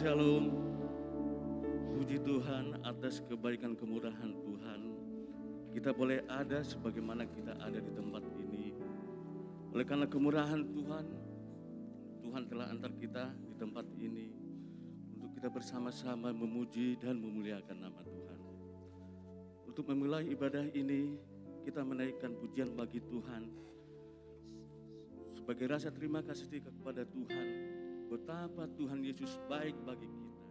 Shalom. Puji Tuhan atas kebaikan kemurahan Tuhan. Kita boleh ada sebagaimana kita ada di tempat ini. Oleh karena kemurahan Tuhan, Tuhan telah antar kita di tempat ini untuk kita bersama-sama memuji dan memuliakan nama Tuhan. Untuk memulai ibadah ini, kita menaikkan pujian bagi Tuhan sebagai rasa terima kasih kepada Tuhan. Betapa Tuhan Yesus baik bagi kita.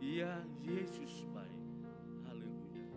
Ya, Yesus baik. Haleluya.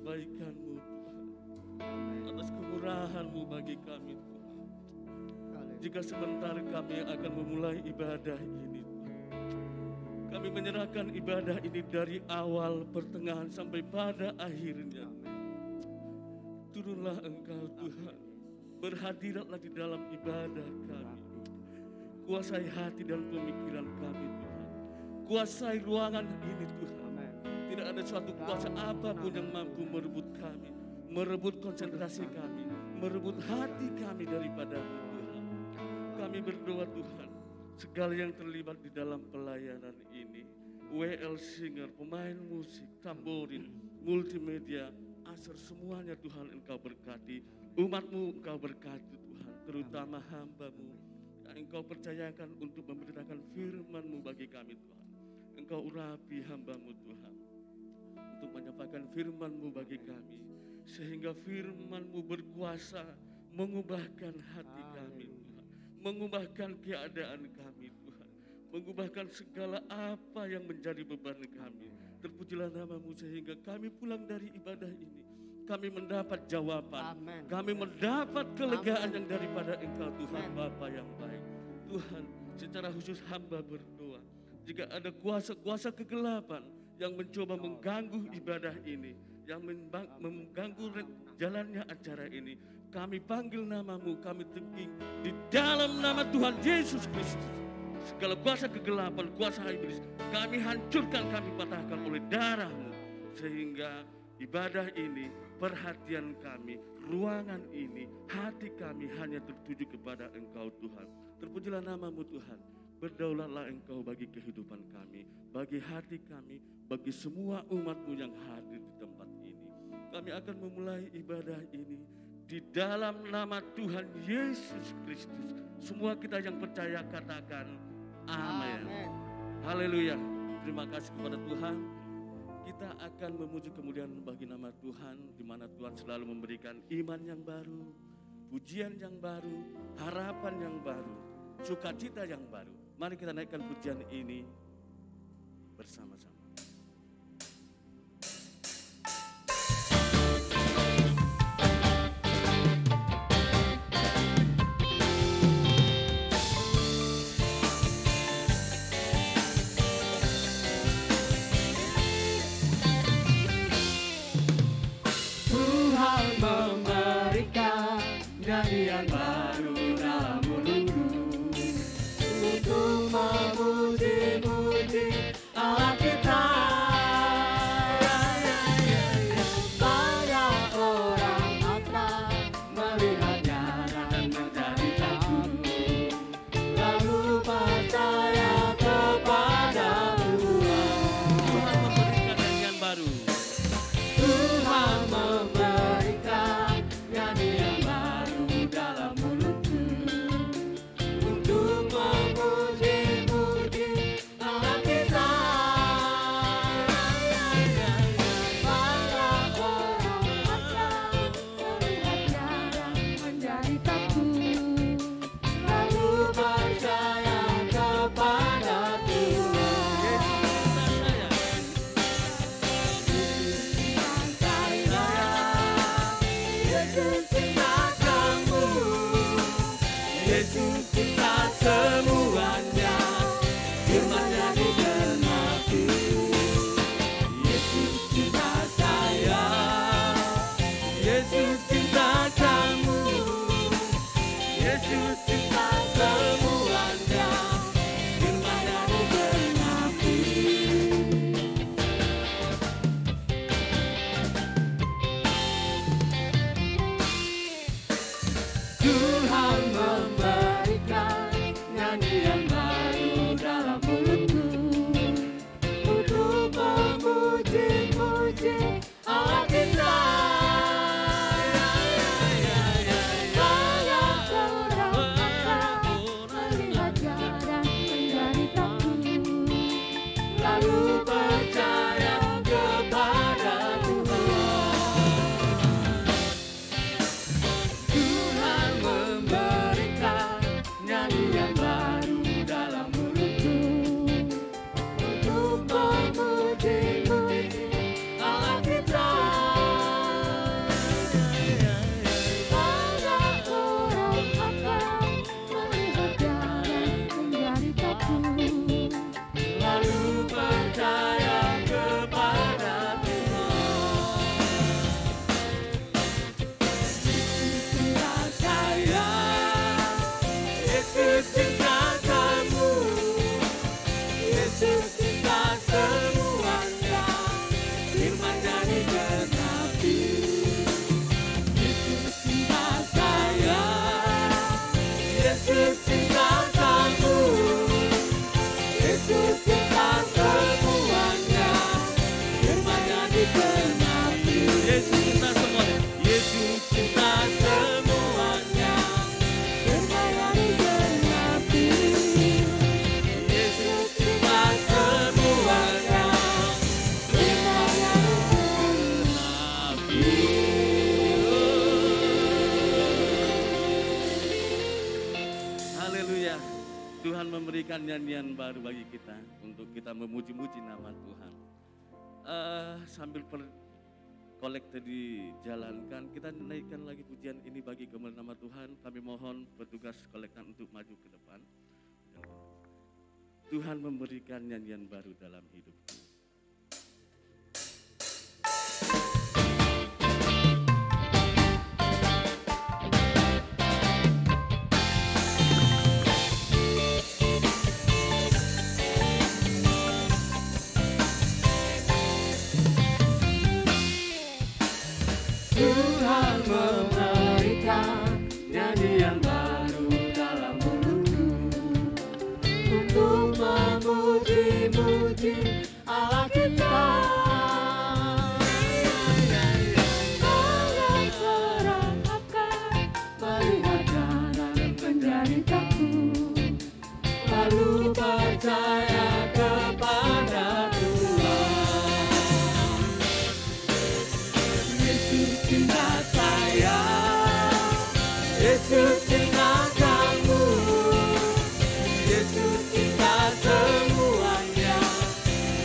kebaikan-Mu Tuhan, atas kemurahan-Mu bagi kami Tuhan. Jika sebentar kami akan memulai ibadah ini Tuhan, kami menyerahkan ibadah ini dari awal, pertengahan sampai pada akhirnya. Turunlah Engkau Tuhan, berhadiratlah di dalam ibadah kami. Kuasai hati dan pemikiran kami Tuhan, kuasai ruangan ini Tuhan. Tidak ada suatu kuasa apapun yang mampu merebut kami, merebut konsentrasi kami, merebut hati kami daripada-Mu Tuhan. Kami berdoa Tuhan, segala yang terlibat di dalam pelayanan ini, WL Singer, pemain musik, tamborin, multimedia, Aser, semuanya Tuhan Engkau berkati. Umat-Mu Engkau berkati Tuhan, terutama hamba-Mu yang Engkau percayakan untuk memberitakan firman-Mu bagi kami Tuhan. Engkau urapi hamba-Mu Tuhan untuk menyampaikan firman-Mu bagi kami, sehingga firman-Mu berkuasa mengubahkan hati kami Tuhan, mengubahkan keadaan kami Tuhan, mengubahkan segala apa yang menjadi beban kami. Terpujilah nama-Mu sehingga kami pulang dari ibadah ini, kami mendapat jawaban. Amen. Kami mendapat kelegaan yang daripada Engkau Tuhan. Amen. Bapa yang baik. Tuhan, secara khusus hamba berdoa, jika ada kuasa-kuasa kegelapan yang mencoba mengganggu ibadah ini, yang mengganggu jalannya acara ini, kami panggil nama-Mu, kami tengking di dalam nama Tuhan Yesus Kristus. Segala kuasa kegelapan, kuasa iblis, kami hancurkan, kami patahkan oleh darah-Mu, sehingga ibadah ini, perhatian kami, ruangan ini, hati kami hanya tertuju kepada Engkau Tuhan. Terpujilah nama-Mu Tuhan, berdaulatlah Engkau bagi kehidupan kami, bagi hati kami, bagi semua umat-Mu yang hadir di tempat ini. Kami akan memulai ibadah ini di dalam nama Tuhan Yesus Kristus. Semua kita yang percaya katakan amin. Haleluya. Terima kasih kepada Tuhan. Kita akan memuji kemuliaan bagi nama Tuhan, di mana Tuhan selalu memberikan iman yang baru, pujian yang baru, harapan yang baru, sukacita yang baru. Mari kita naikkan pujian ini bersama-sama. Yang baru dalam mulutku untuk memuji-muji Allah kita. Banyak orang akan melihatnya dan menjadi takut, lalu percaya kepada Tuhan. Tuhan memberikan nyanyian baru. Tuhan memberikan nyanyian baru dalam mulut. Haleluya. Tuhan memberikan nyanyian baru bagi kita untuk kita memuji-muji nama Tuhan. Sambil kolekte dijalankan, kita naikkan lagi pujian ini bagi kemuliaan nama Tuhan. Kami mohon petugas kolektan untuk maju ke depan. Tuhan memberikan nyanyian baru dalam hidupku. Tuhan memberikan nyanyian baru dalam mulutku untuk memuji-muji Allah kita. Dengan serahkan melihat jalan penderitaku, lalu percaya kepada cinta saya, Yesus cinta kamu, Yesus cinta semuanya,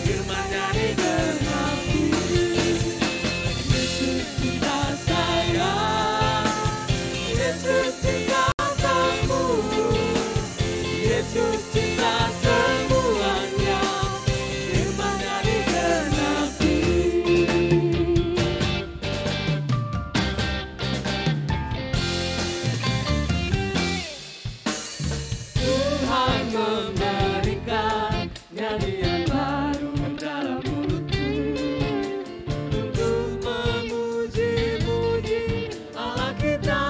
firman-Nya digenapi. Yesus cinta saya, Yesus cinta kamu, Yesus cinta semuanya, firman-Nya digenapi. Memberikan nyanyian baru dalam mulutku untuk memuji-muji Allah kita.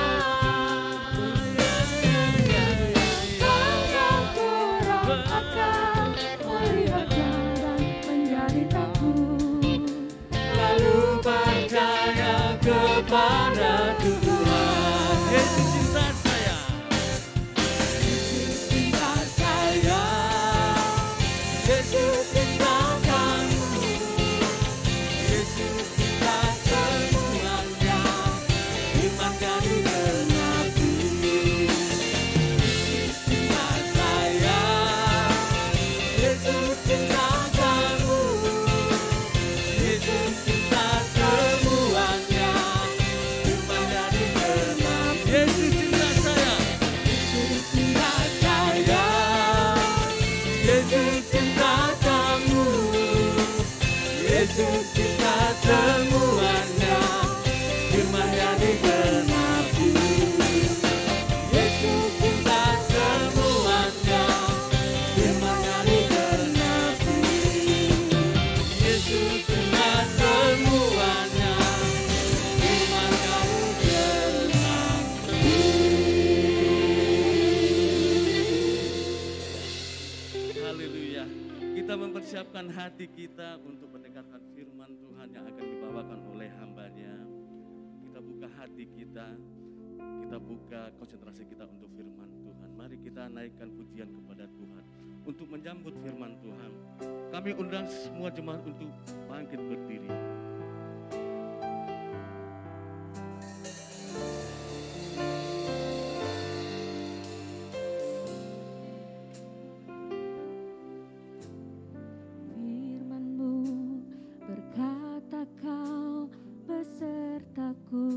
Tangan kurang akan melihat jalan penderitaku, lalu percaya kepada Tuhan. Yesus cinta saya, Yesus cinta kamu, Yesus cinta semuanya, firman-Nya digenapi. Yesus cinta saya, Yesus cinta kamu, Yesus cinta semuanya, firman-Nya digenapi. Yesus cinta saya, Yesus cinta saya, Yesus cinta kamu, Yesus cinta semuanya, firman-Nya digenapi. Yesus cinta semuanya, firman-Nya digenapi. Yesus cinta semuanya, firman-Nya digenapi. Haleluya. Kita mempersiapkan hati kita untuk mendengarkan firman Tuhan yang akan dibawakan oleh hamba-Nya. Kita buka hati kita buka konsentrasi kita untuk firman Tuhan. Mari kita naikkan pujian kepada Tuhan untuk menyambut firman Tuhan. Kami undang semua jemaat untuk bangkit berdiri. Berkata kau besertaku,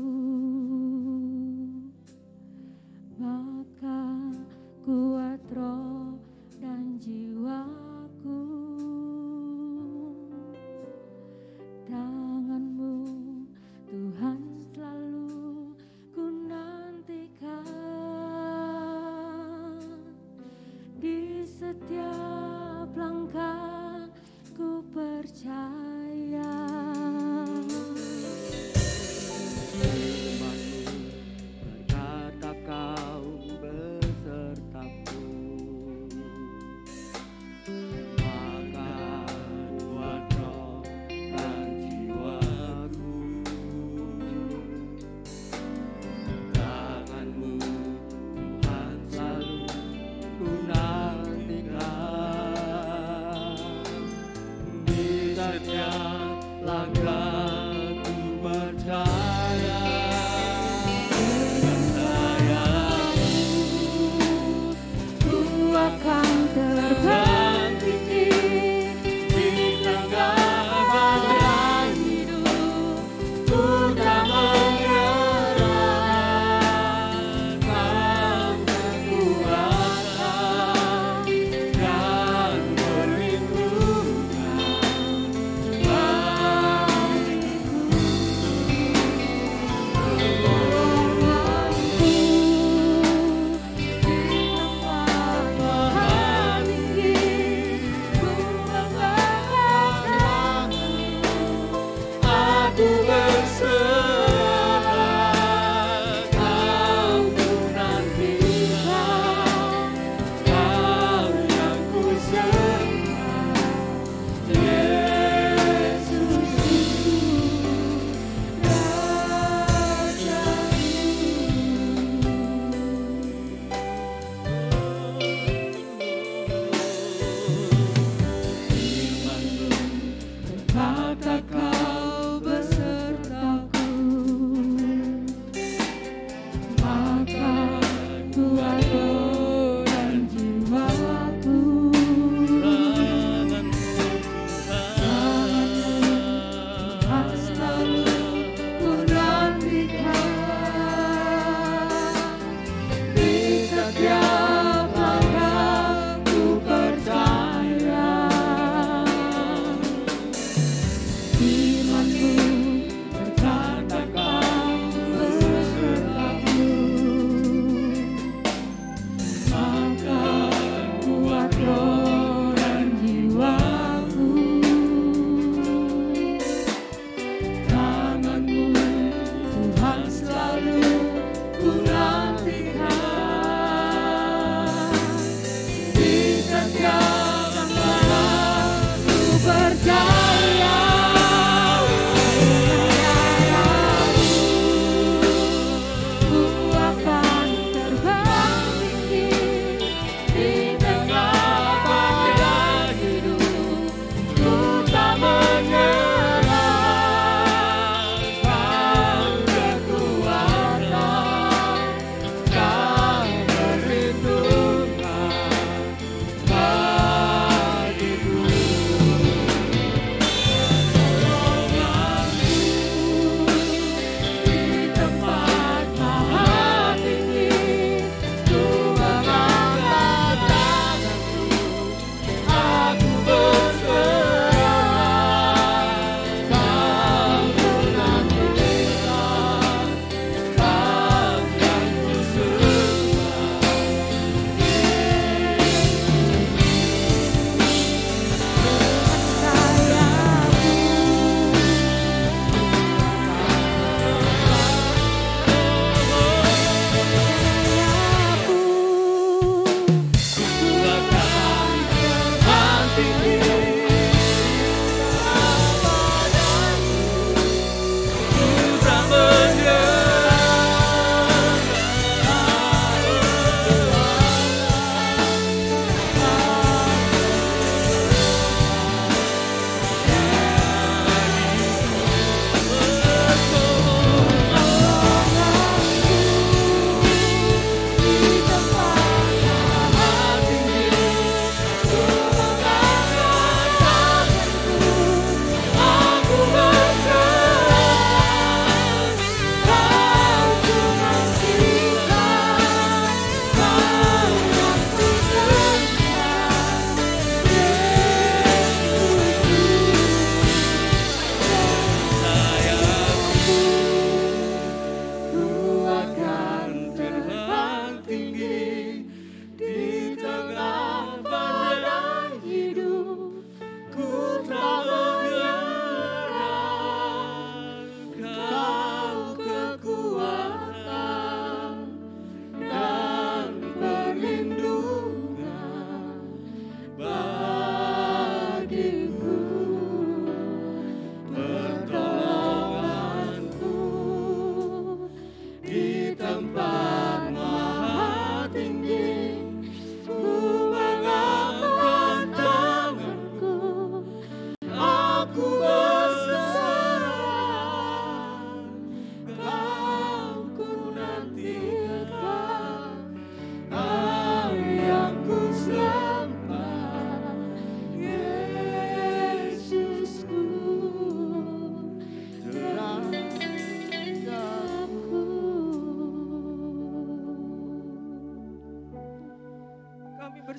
maka kuat roh dan jiwaku. Tanganmu Tuhan selalu ku nantikan, di setiap langkah ku percaya. Berkata kau besertaku, maka kuat roh dan jiwaku. Tanganmu Tuhan selalu ku nantikan, di setiap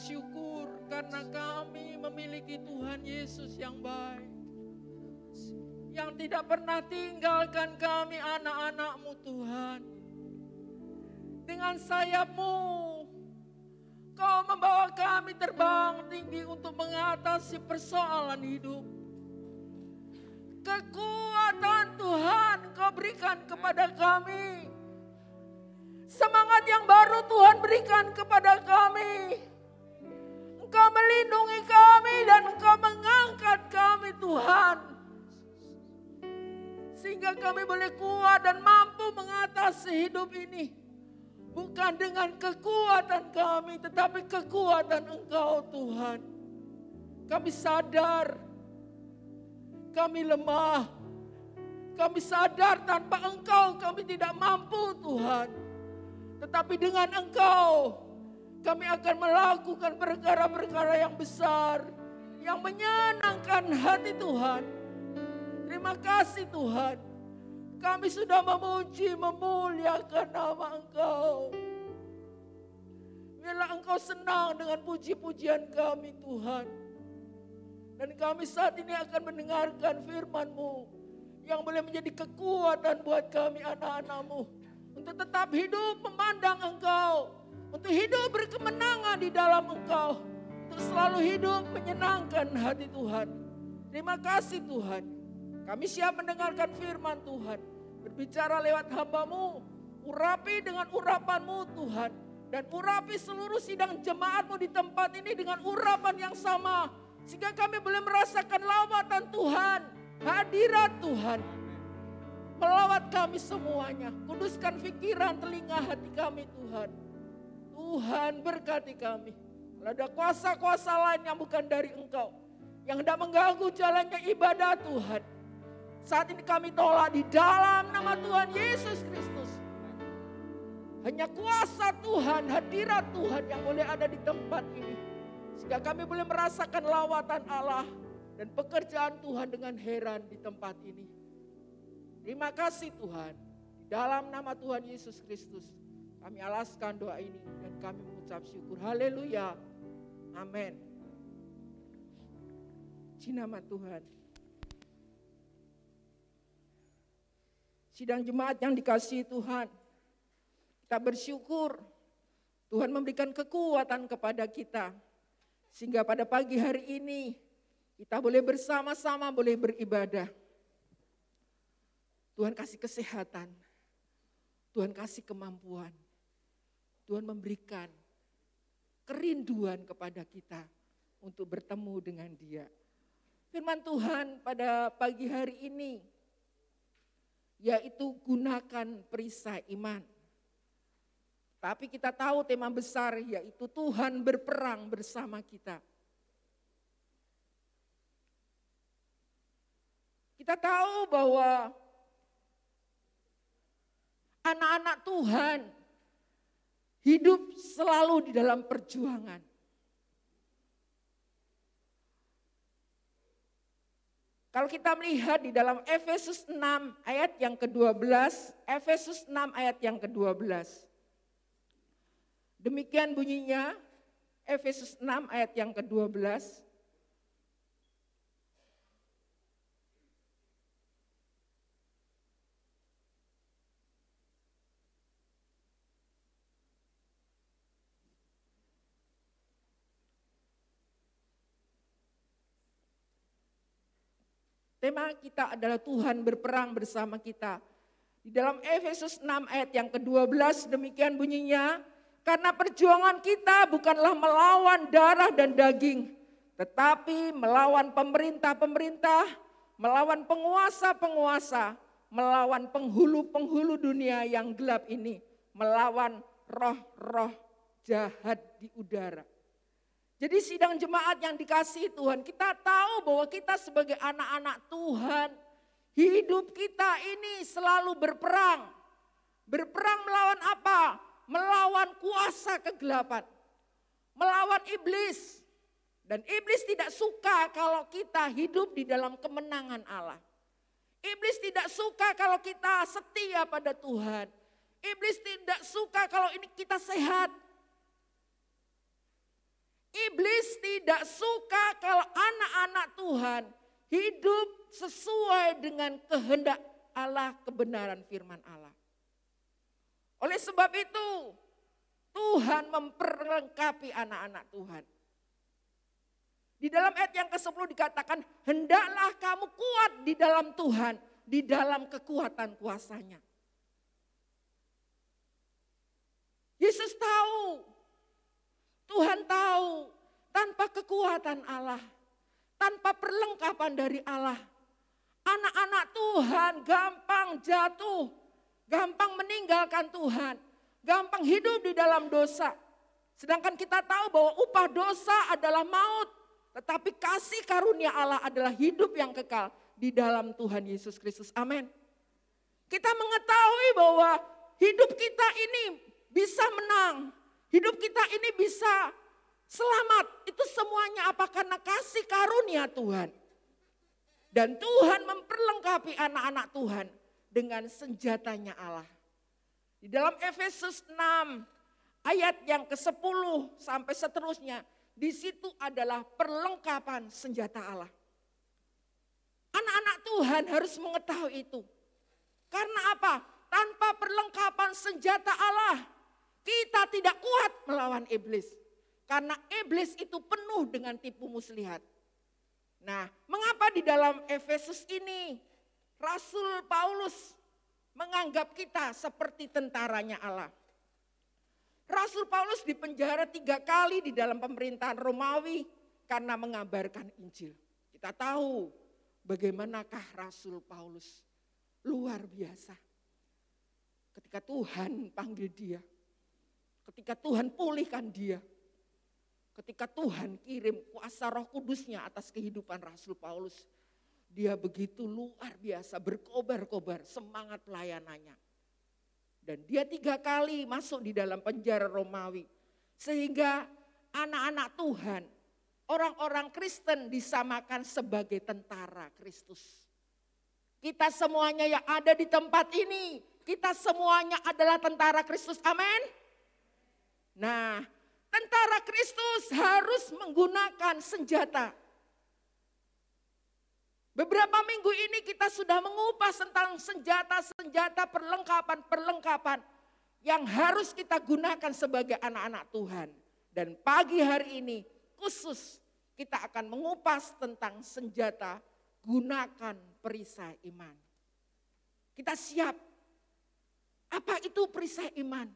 bersyukur karena kami memiliki Tuhan Yesus yang baik. Yang tidak pernah tinggalkan kami anak-anak-Mu Tuhan. Dengan sayap-Mu, Kau membawa kami terbang tinggi untuk mengatasi persoalan hidup. Kekuatan Tuhan Kau berikan kepada kami. Semangat yang baru Tuhan berikan kepada kami. Engkau melindungi kami dan Engkau mengangkat kami Tuhan. Sehingga kami boleh kuat dan mampu mengatasi hidup ini. Bukan dengan kekuatan kami, tetapi kekuatan Engkau Tuhan. Kami sadar, kami lemah. Kami sadar tanpa Engkau kami tidak mampu Tuhan. Tetapi dengan Engkau kami akan melakukan perkara-perkara yang besar. Yang menyenangkan hati Tuhan. Terima kasih Tuhan. Kami sudah memuji, memuliakan nama Engkau. Biarlah Engkau senang dengan puji-pujian kami Tuhan. Dan kami saat ini akan mendengarkan firman-Mu. Yang boleh menjadi kekuatan buat kami anak-anak-Mu. Untuk tetap hidup memandang Engkau. Untuk hidup berkemenangan di dalam Engkau. Untuk selalu hidup menyenangkan hati Tuhan. Terima kasih Tuhan. Kami siap mendengarkan firman Tuhan. Berbicara lewat hamba-Mu. Urapi dengan urapan-Mu Tuhan. Dan urapi seluruh sidang jemaat-Mu di tempat ini dengan urapan yang sama. Sehingga kami boleh merasakan lawatan Tuhan. Hadirat Tuhan. Melawat kami semuanya. Kuduskan pikiran, telinga, hati kami Tuhan. Tuhan berkati kami. Kalau ada kuasa-kuasa lain yang bukan dari Engkau. Yang hendak mengganggu jalannya ibadah Tuhan. Saat ini kami tolak di dalam nama Tuhan Yesus Kristus. Hanya kuasa Tuhan, hadirat Tuhan yang boleh ada di tempat ini. Sehingga kami boleh merasakan lawatan Allah dan pekerjaan Tuhan dengan heran di tempat ini. Terima kasih Tuhan. Di dalam nama Tuhan Yesus Kristus kami alaskan doa ini dan kami mengucap syukur. Haleluya. Amin. Puji nama Tuhan. Sidang jemaat yang dikasihi Tuhan. Kita bersyukur Tuhan memberikan kekuatan kepada kita. Sehingga pada pagi hari ini kita boleh bersama-sama boleh beribadah. Tuhan kasih kesehatan. Tuhan kasih kemampuan. Tuhan memberikan kerinduan kepada kita untuk bertemu dengan Dia. Firman Tuhan pada pagi hari ini yaitu gunakan perisai iman. Tapi kita tahu tema besar yaitu Tuhan berperang bersama kita. Kita tahu bahwa anak-anak Tuhan hidup selalu di dalam perjuangan. Kalau kita melihat di dalam Efesus 6 ayat yang ke-12, Efesus 6 ayat yang ke-12. Demikian bunyinya, Efesus 6 ayat yang ke-12. Tema kita adalah Tuhan berperang bersama kita. Di dalam Efesus 6 ayat yang ke-12 demikian bunyinya, karena perjuangan kita bukanlah melawan darah dan daging, tetapi melawan pemerintah-pemerintah, melawan penguasa-penguasa, melawan penghulu-penghulu dunia yang gelap ini, melawan roh-roh jahat di udara. Jadi sidang jemaat yang dikasihi Tuhan, kita tahu bahwa kita sebagai anak-anak Tuhan, hidup kita ini selalu berperang. Berperang melawan apa? Melawan kuasa kegelapan. Melawan iblis. Dan iblis tidak suka kalau kita hidup di dalam kemenangan Allah. Iblis tidak suka kalau kita setia pada Tuhan. Iblis tidak suka kalau ini kita sehat. Iblis tidak suka kalau anak-anak Tuhan hidup sesuai dengan kehendak Allah, kebenaran firman Allah. Oleh sebab itu, Tuhan memperlengkapi anak-anak Tuhan. Di dalam ayat yang ke-10 dikatakan, hendaklah kamu kuat di dalam Tuhan, di dalam kekuatan kuasanya. Yesus tahu, Tuhan tahu, tanpa kekuatan Allah, tanpa perlengkapan dari Allah, anak-anak Tuhan gampang jatuh, gampang meninggalkan Tuhan, gampang hidup di dalam dosa. Sedangkan kita tahu bahwa upah dosa adalah maut. Tetapi kasih karunia Allah adalah hidup yang kekal di dalam Tuhan Yesus Kristus. Amin. Kita mengetahui bahwa hidup kita ini bisa menang. Hidup kita ini bisa selamat. Itu semuanya apa? Karena kasih karunia Tuhan. Dan Tuhan memperlengkapi anak-anak Tuhan dengan senjatanya Allah. Di dalam Efesus 6 ayat yang ke-10 sampai seterusnya. Di situ adalah perlengkapan senjata Allah. Anak-anak Tuhan harus mengetahui itu. Karena apa? Tanpa perlengkapan senjata Allah, kita tidak kuat melawan iblis. Karena iblis itu penuh dengan tipu muslihat. Nah, mengapa di dalam Efesus ini Rasul Paulus menganggap kita seperti tentaranya Allah? Rasul Paulus dipenjara 3 kali di dalam pemerintahan Romawi karena mengabarkan Injil. Kita tahu bagaimanakah Rasul Paulus luar biasa. Ketika Tuhan panggil dia, ketika Tuhan pulihkan dia, ketika Tuhan kirim kuasa Roh Kudusnya atas kehidupan Rasul Paulus, dia begitu luar biasa, berkobar-kobar semangat pelayanannya. Dan dia 3 kali masuk di dalam penjara Romawi. Sehingga anak-anak Tuhan, orang-orang Kristen disamakan sebagai tentara Kristus. Kita semuanya yang ada di tempat ini, kita semuanya adalah tentara Kristus. Amin. Nah, tentara Kristus harus menggunakan senjata. Beberapa minggu ini kita sudah mengupas tentang senjata-senjata perlengkapan-perlengkapan yang harus kita gunakan sebagai anak-anak Tuhan. Dan pagi hari ini khusus kita akan mengupas tentang senjata gunakan perisai iman. Kita siap. Apa itu perisai iman?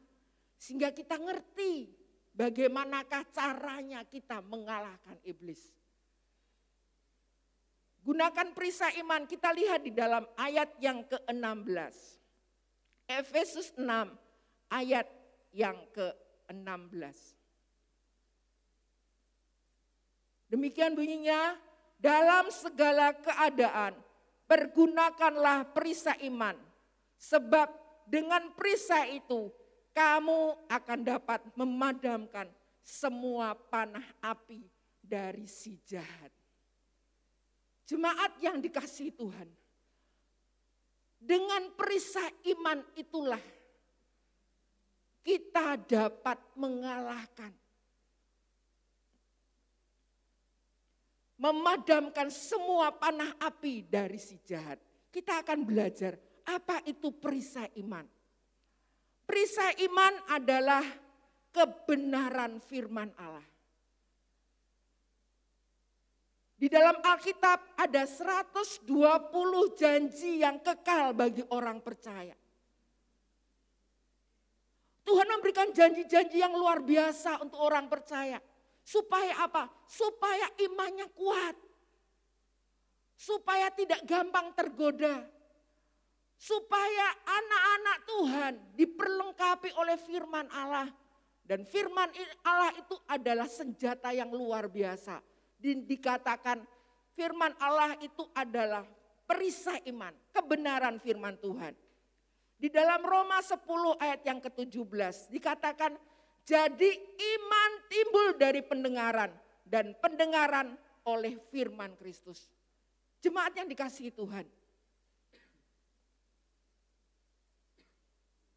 Sehingga kita ngerti bagaimanakah caranya kita mengalahkan iblis. Gunakan perisai iman, kita lihat di dalam ayat yang ke-16. Efesus 6 ayat yang ke-16. Demikian bunyinya, dalam segala keadaan pergunakanlah perisai iman. Sebab dengan perisai itu kamu akan dapat memadamkan semua panah api dari si jahat. Jemaat yang dikasihi Tuhan, dengan perisai iman itulah kita dapat mengalahkan, memadamkan semua panah api dari si jahat. Kita akan belajar apa itu perisai iman. Perisai iman adalah kebenaran firman Allah. Di dalam Alkitab ada 120 janji yang kekal bagi orang percaya. Tuhan memberikan janji-janji yang luar biasa untuk orang percaya. Supaya apa? Supaya imannya kuat. Supaya tidak gampang tergoda. Supaya anak-anak Tuhan diperlengkapi oleh firman Allah. Dan firman Allah itu adalah senjata yang luar biasa. Dikatakan firman Allah itu adalah perisai iman, kebenaran firman Tuhan. Di dalam Roma 10 ayat yang ke-17 dikatakan, jadi iman timbul dari pendengaran dan pendengaran oleh firman Kristus. Jemaat yang dikasihi Tuhan.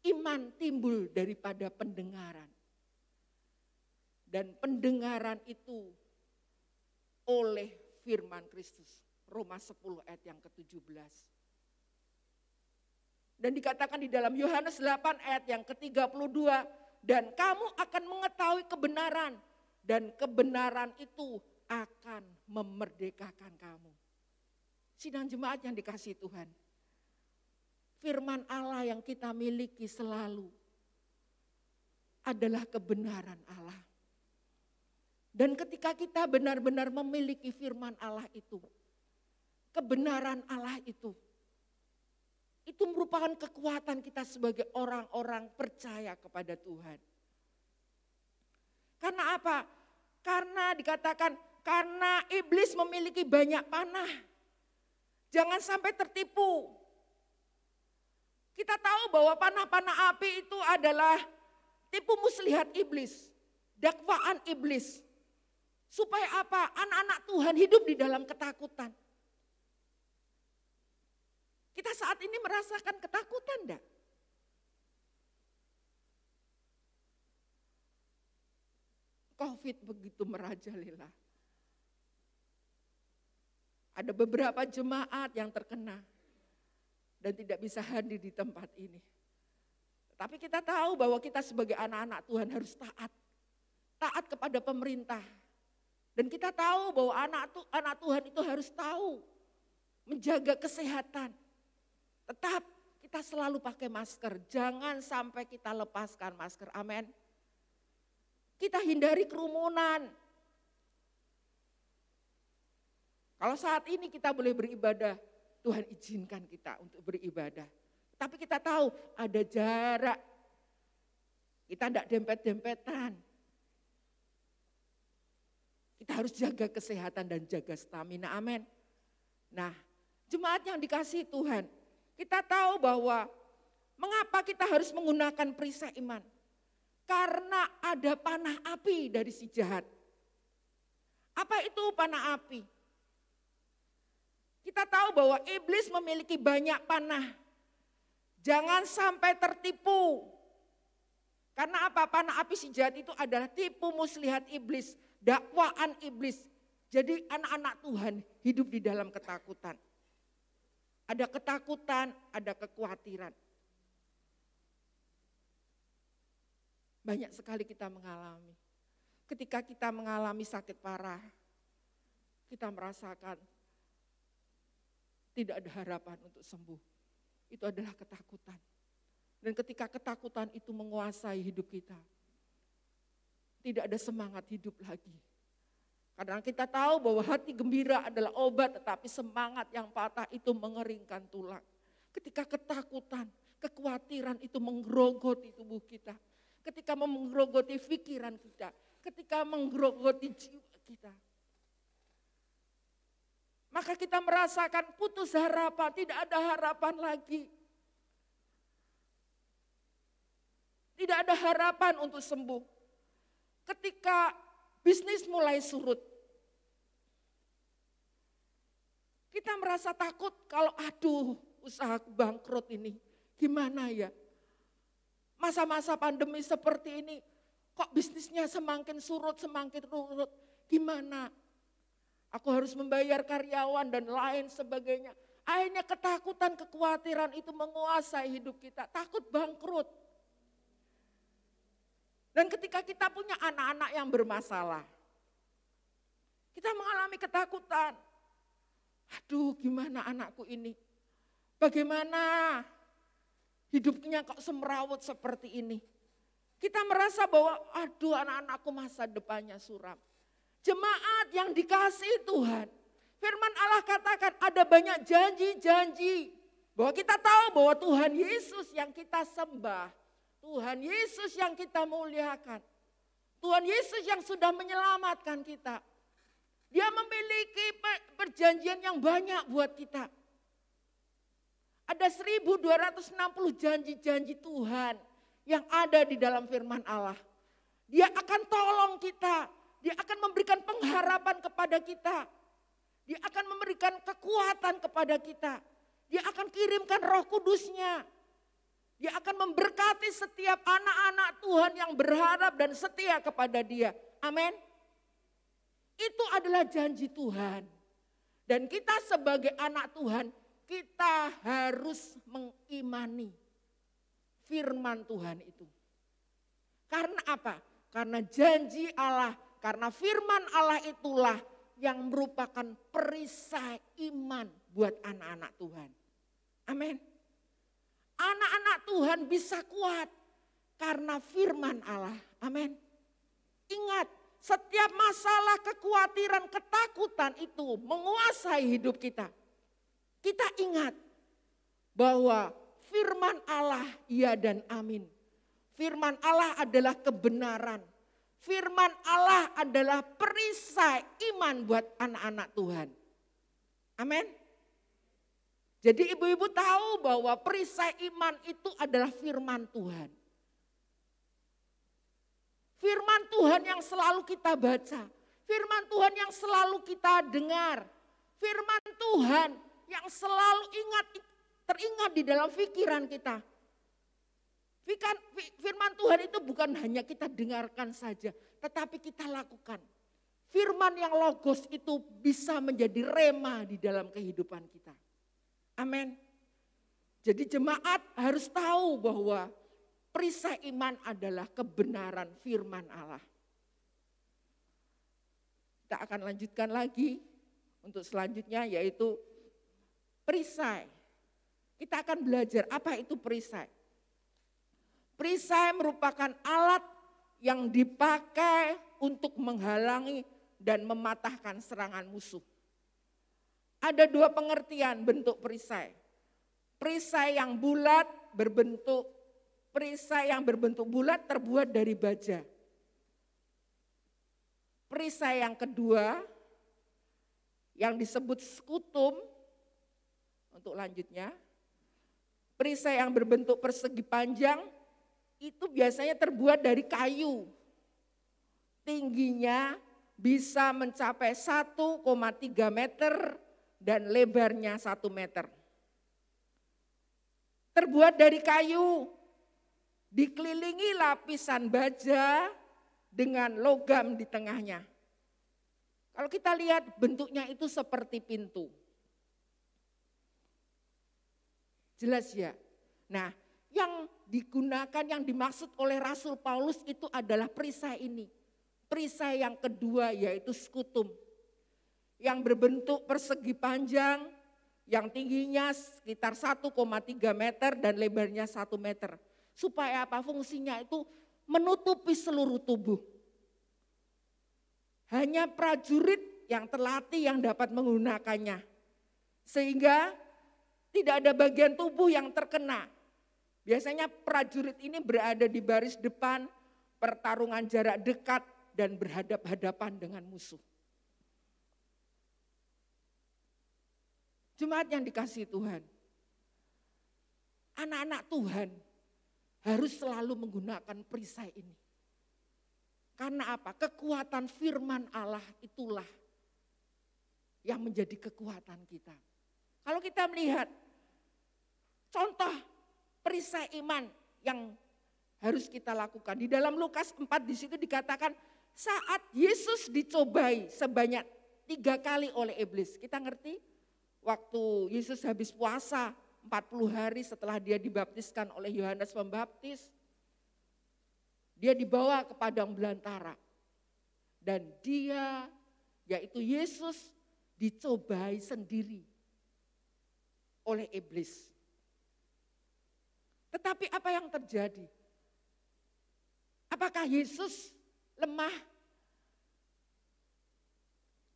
Iman timbul daripada pendengaran. Dan pendengaran itu oleh firman Kristus. Roma 10 ayat yang ke-17. Dan dikatakan di dalam Yohanes 8 ayat yang ke-32. Dan kamu akan mengetahui kebenaran. Dan kebenaran itu akan memerdekakan kamu. Sidang jemaat yang dikasihi Tuhan. Firman Allah yang kita miliki selalu adalah kebenaran Allah. Dan ketika kita benar-benar memiliki firman Allah itu, kebenaran Allah itu merupakan kekuatan kita sebagai orang-orang percaya kepada Tuhan. Karena apa? Karena dikatakan, karena iblis memiliki banyak panah. Jangan sampai tertipu. Kita tahu bahwa panah-panah api itu adalah tipu muslihat iblis, dakwaan iblis. Supaya apa? Anak-anak Tuhan hidup di dalam ketakutan. Kita saat ini merasakan ketakutan enggak? Covid begitu merajalela. Ada beberapa jemaat yang terkena dan tidak bisa hadir di tempat ini. Tapi kita tahu bahwa kita sebagai anak-anak Tuhan harus taat. Taat kepada pemerintah. Dan kita tahu bahwa anak Tuhan itu harus tahu menjaga kesehatan. Tetap kita selalu pakai masker. Jangan sampai kita lepaskan masker. Amin. Kita hindari kerumunan. Kalau saat ini kita boleh beribadah, Tuhan izinkan kita untuk beribadah. Tapi kita tahu ada jarak. Kita tidak dempet-dempetan. Kita harus jaga kesehatan dan jaga stamina. Amin. Nah, jemaat yang dikasihi Tuhan, kita tahu bahwa mengapa kita harus menggunakan perisai iman? Karena ada panah api dari si jahat. Apa itu panah api? Kita tahu bahwa iblis memiliki banyak panah. Jangan sampai tertipu. Karena apa? Panah api si jahat itu adalah tipu muslihat iblis, dakwaan iblis. Jadi anak-anak Tuhan hidup di dalam ketakutan. Ada ketakutan, ada kekhawatiran. Banyak sekali kita mengalami. Ketika kita mengalami sakit parah, kita merasakan tidak ada harapan untuk sembuh. Itu adalah ketakutan. Dan ketika ketakutan itu menguasai hidup kita, tidak ada semangat hidup lagi. Karena kita tahu bahwa hati gembira adalah obat, tetapi semangat yang patah itu mengeringkan tulang. Ketika ketakutan, kekhawatiran itu menggerogoti tubuh kita. Ketika menggerogoti pikiran kita, ketika menggerogoti jiwa kita. Maka kita merasakan putus harapan, tidak ada harapan lagi. Tidak ada harapan untuk sembuh. Ketika bisnis mulai surut, kita merasa takut kalau usahaku bangkrut ini, gimana ya? Masa-masa pandemi seperti ini, kok bisnisnya semakin surut, gimana? Aku harus membayar karyawan dan lain sebagainya. Akhirnya ketakutan, kekhawatiran itu menguasai hidup kita, takut bangkrut. Dan ketika kita punya anak-anak yang bermasalah, kita mengalami ketakutan. Gimana anakku ini? Bagaimana hidupnya kok semrawut seperti ini? Kita merasa bahwa anak-anakku masa depannya suram. Jemaat yang dikasihi Tuhan, firman Allah katakan ada banyak janji-janji. Bahwa kita tahu bahwa Tuhan Yesus yang kita sembah. Tuhan Yesus yang kita muliakan. Tuhan Yesus yang sudah menyelamatkan kita. Dia memiliki perjanjian yang banyak buat kita. Ada 1260 janji-janji Tuhan yang ada di dalam firman Allah. Dia akan tolong kita. Dia akan memberikan pengharapan kepada kita. Dia akan memberikan kekuatan kepada kita. Dia akan kirimkan Roh Kudus-Nya. Dia akan memberkati setiap anak-anak Tuhan yang berharap dan setia kepada Dia. Amin. Itu adalah janji Tuhan. Dan kita sebagai anak Tuhan, kita harus mengimani firman Tuhan itu. Karena apa? Karena janji Allah, karena firman Allah itulah yang merupakan perisai iman buat anak-anak Tuhan. Amin. Anak-anak Tuhan bisa kuat karena firman Allah. Amin. Ingat, setiap masalah, kekhawatiran, ketakutan itu menguasai hidup kita. Kita ingat bahwa firman Allah iya dan amin. Firman Allah adalah kebenaran. Firman Allah adalah perisai iman buat anak-anak Tuhan. Amin. Jadi ibu-ibu tahu bahwa perisai iman itu adalah firman Tuhan. Firman Tuhan yang selalu kita baca. Firman Tuhan yang selalu kita dengar. Firman Tuhan yang selalu teringat di dalam pikiran kita. Firman Tuhan itu bukan hanya kita dengarkan saja, tetapi kita lakukan. Firman yang logos itu bisa menjadi rema di dalam kehidupan kita. Amin. Jadi jemaat harus tahu bahwa perisai iman adalah kebenaran firman Allah. Kita akan lanjutkan lagi untuk selanjutnya yaitu perisai. Kita akan belajar apa itu perisai. Perisai merupakan alat yang dipakai untuk menghalangi dan mematahkan serangan musuh. Ada dua pengertian bentuk perisai. Perisai yang berbentuk bulat terbuat dari baja. Perisai yang kedua yang disebut skutum, untuk lanjutnya, perisai yang berbentuk persegi panjang itu biasanya terbuat dari kayu. Tingginya bisa mencapai 1,3 meter dan lebarnya 1 meter. Terbuat dari kayu, dikelilingi lapisan baja dengan logam di tengahnya. Kalau kita lihat bentuknya itu seperti pintu. Jelas ya? Nah, yang digunakan, yang dimaksud oleh Rasul Paulus itu adalah perisai ini. Perisai yang kedua yaitu skutum. Yang berbentuk persegi panjang, yang tingginya sekitar 1,3 meter dan lebarnya 1 meter. Supaya apa? Fungsinya itu menutupi seluruh tubuh. Hanya prajurit yang terlatih yang dapat menggunakannya. Sehingga tidak ada bagian tubuh yang terkena. Biasanya prajurit ini berada di baris depan, pertarungan jarak dekat dan berhadap-hadapan dengan musuh. Jemaat yang dikasihi Tuhan, anak-anak Tuhan harus selalu menggunakan perisai ini. Karena apa? Kekuatan firman Allah itulah yang menjadi kekuatan kita. Kalau kita melihat contoh perisai iman yang harus kita lakukan. Di dalam Lukas 4 di situ dikatakan saat Yesus dicobai sebanyak 3 kali oleh iblis. Kita ngerti? Waktu Yesus habis puasa 40 hari setelah dia dibaptiskan oleh Yohanes Pembaptis. Dia dibawa ke padang belantara. Dan dia, yaitu Yesus, dicobai sendiri oleh iblis. Tetapi apa yang terjadi? Apakah Yesus lemah?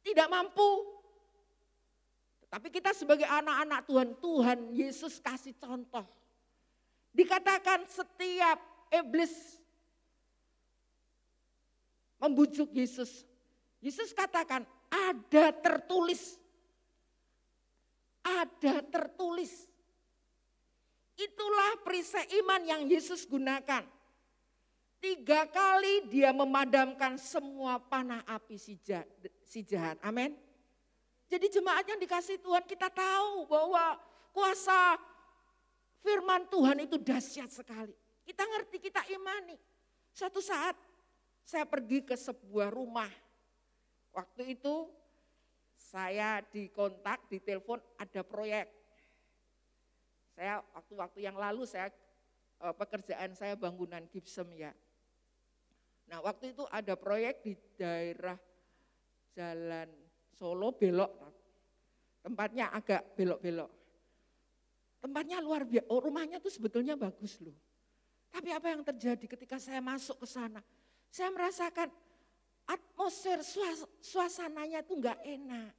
Tidak mampu? Tapi kita sebagai anak-anak Tuhan, Tuhan Yesus kasih contoh. Dikatakan setiap iblis membujuk Yesus. Yesus katakan ada tertulis. Ada tertulis. Itulah perisai iman yang Yesus gunakan. 3 kali dia memadamkan semua panah api si jahat. Amin. Jadi jemaat yang dikasihi Tuhan, kita tahu bahwa kuasa firman Tuhan itu dahsyat sekali. Kita ngerti, kita imani. Suatu saat saya pergi ke sebuah rumah. Waktu itu saya dikontak, ditelepon ada proyek. Saya waktu-waktu yang lalu pekerjaan saya bangunan gypsum ya. Nah waktu itu ada proyek di daerah Jalan Solo belok, tempatnya agak belok-belok. Tempatnya luar biasa, rumahnya tuh sebetulnya bagus loh. Tapi apa yang terjadi ketika saya masuk ke sana? Saya merasakan atmosfer suasananya itu enggak enak.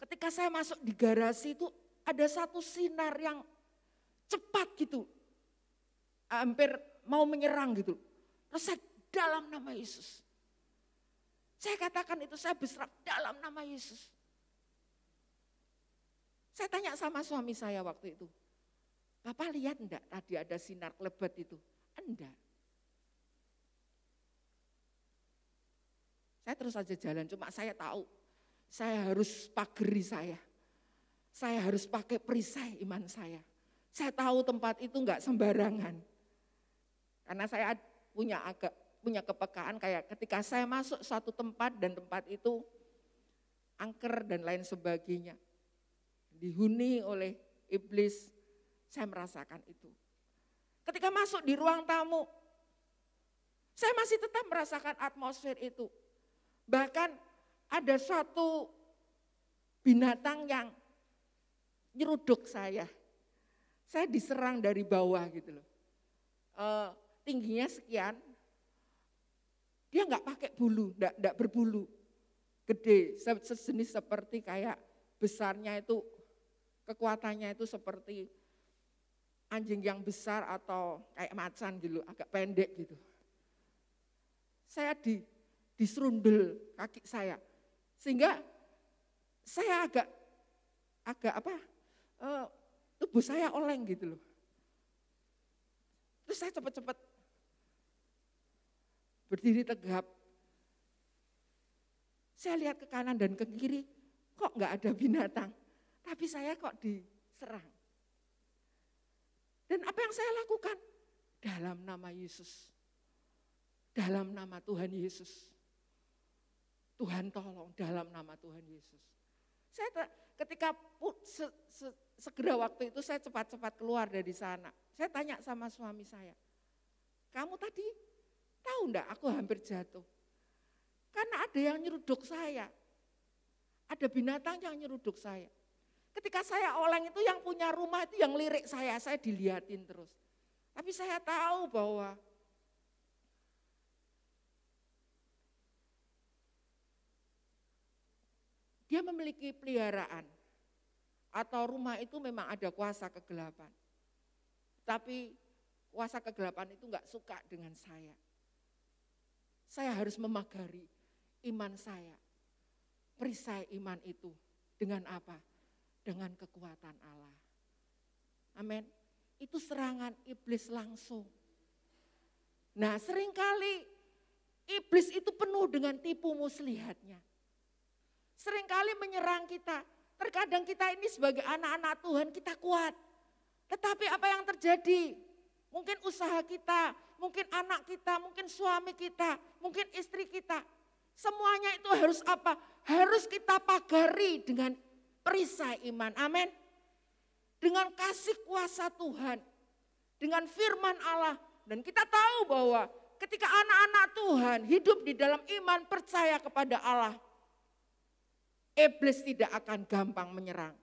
Ketika saya masuk di garasi itu ada satu sinar yang cepat gitu. Hampir mau menyerang gitu. Terus saya dalam nama Yesus. Saya katakan itu saya berserah dalam nama Yesus. Saya tanya sama suami saya waktu itu. Bapak lihat enggak tadi ada sinar kelebat itu? Enggak. Saya terus saja jalan, cuma saya tahu saya harus pageri saya. Saya harus pakai perisai iman saya. Saya tahu tempat itu enggak sembarangan. Karena saya punya kepekaan kayak ketika saya masuk suatu tempat dan tempat itu angker dan lain sebagainya. Dihuni oleh iblis, saya merasakan itu. Ketika masuk di ruang tamu, saya masih tetap merasakan atmosfer itu. Bahkan ada suatu binatang yang nyeruduk saya. Saya diserang dari bawah gitu loh. Tingginya sekian, dia enggak pakai bulu, enggak berbulu. Gede, sejenis seperti kayak besarnya itu, kekuatannya itu seperti anjing yang besar atau kayak macan gitu, agak pendek gitu. Saya diserundel kaki saya, sehingga saya agak tubuh saya oleng gitu loh. Terus saya cepat-cepat berdiri tegap. Saya lihat ke kanan dan ke kiri, kok enggak ada binatang. Tapi saya kok diserang. Dan apa yang saya lakukan? Dalam nama Yesus. Dalam nama Tuhan Yesus. Tuhan tolong dalam nama Tuhan Yesus. Saya ketika segera waktu itu saya cepat-cepat keluar dari sana. Saya tanya sama suami saya, kamu tadi tahu enggak aku hampir jatuh? Karena ada yang nyeruduk saya. Ada binatang yang nyeruduk saya. Ketika saya oleng itu yang punya rumah itu yang lirik saya dilihatin terus. Tapi saya tahu bahwa dia memiliki peliharaan atau rumah itu memang ada kuasa kegelapan. Tapi kuasa kegelapan itu enggak suka dengan saya. Saya harus memagari iman saya. Perisai iman itu dengan apa? Dengan kekuatan Allah. Amin. Itu serangan iblis langsung. Nah, seringkali iblis itu penuh dengan tipu muslihatnya. Seringkali menyerang kita. Terkadang kita ini sebagai anak-anak Tuhan kita kuat. Tetapi apa yang terjadi? Mungkin usaha kita, mungkin anak kita, mungkin suami kita, mungkin istri kita. Semuanya itu harus apa? Harus kita pagari dengan perisai iman. Amin. Dengan kasih kuasa Tuhan. Dengan firman Allah. Dan kita tahu bahwa ketika anak-anak Tuhan hidup di dalam iman percaya kepada Allah. Iblis tidak akan gampang menyerang.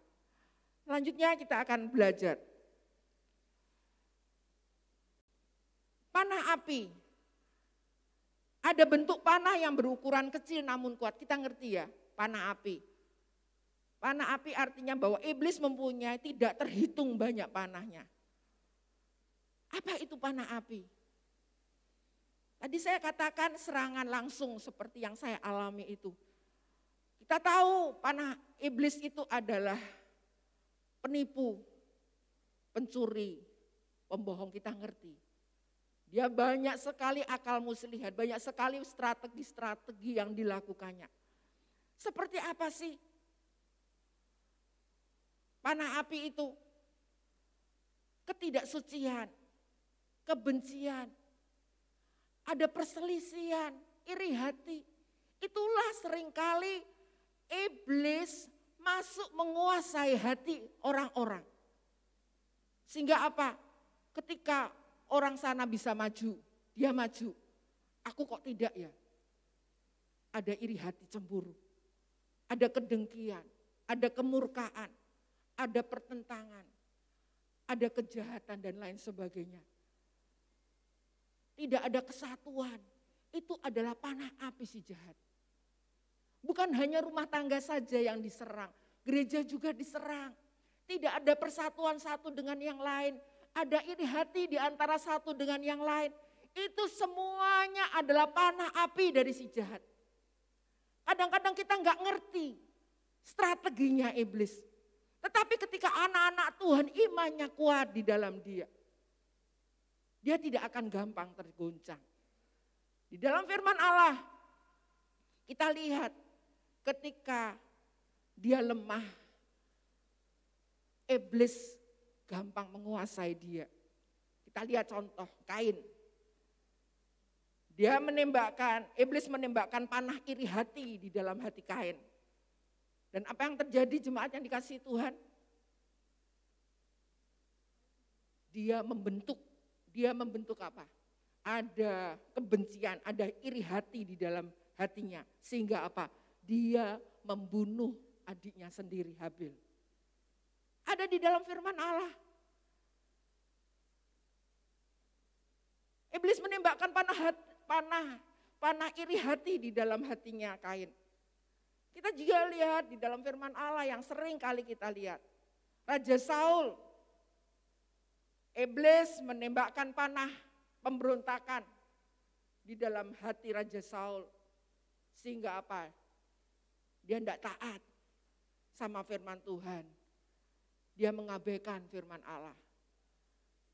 Selanjutnya kita akan belajar. Panah api. Ada bentuk panah yang berukuran kecil namun kuat. Kita ngerti ya, panah api. Panah api artinya bahwa iblis mempunyai tidak terhitung banyak panahnya. Apa itu panah api? Tadi saya katakan serangan langsung seperti yang saya alami itu. Kita tahu panah iblis itu adalah penipu, pencuri, pembohong, kita ngerti. Dia banyak sekali akal muslihat, banyak sekali strategi-strategi yang dilakukannya. Seperti apa sih? Panah api itu ketidaksucian, kebencian, ada perselisihan, iri hati. Itulah seringkali iblis masuk menguasai hati orang-orang. Sehingga apa? Ketika orang sana bisa maju, dia maju. Aku kok tidak ya? Ada iri hati cemburu, ada kedengkian, ada kemurkaan, ada pertentangan, ada kejahatan dan lain sebagainya. Tidak ada kesatuan, itu adalah panah api si jahat. Bukan hanya rumah tangga saja yang diserang, gereja juga diserang. Tidak ada persatuan satu dengan yang lain, ada iri hati di antara satu dengan yang lain. Itu semuanya adalah panah api dari si jahat. Kadang-kadang kita nggak ngerti strateginya iblis. Tetapi ketika anak-anak Tuhan imannya kuat di dalam dia tidak akan gampang tergoncang. Di dalam firman Allah kita lihat ketika dia lemah, iblis gampang menguasai dia. Kita lihat contoh Kain. Iblis menembakkan panah iri hati di dalam hati Kain. Dan apa yang terjadi jemaat yang dikasihi Tuhan? Dia membentuk apa? Ada kebencian, ada iri hati di dalam hatinya. Sehingga apa? Dia membunuh adiknya sendiri, Habil. Ada di dalam firman Allah. Iblis menembakkan panah iri hati di dalam hatinya Kain. Kita juga lihat di dalam firman Allah yang sering kali kita lihat. Raja Saul, iblis menembakkan panah pemberontakan di dalam hati Raja Saul. Sehingga apa? Dia tidak taat sama firman Tuhan. Dia mengabaikan firman Allah.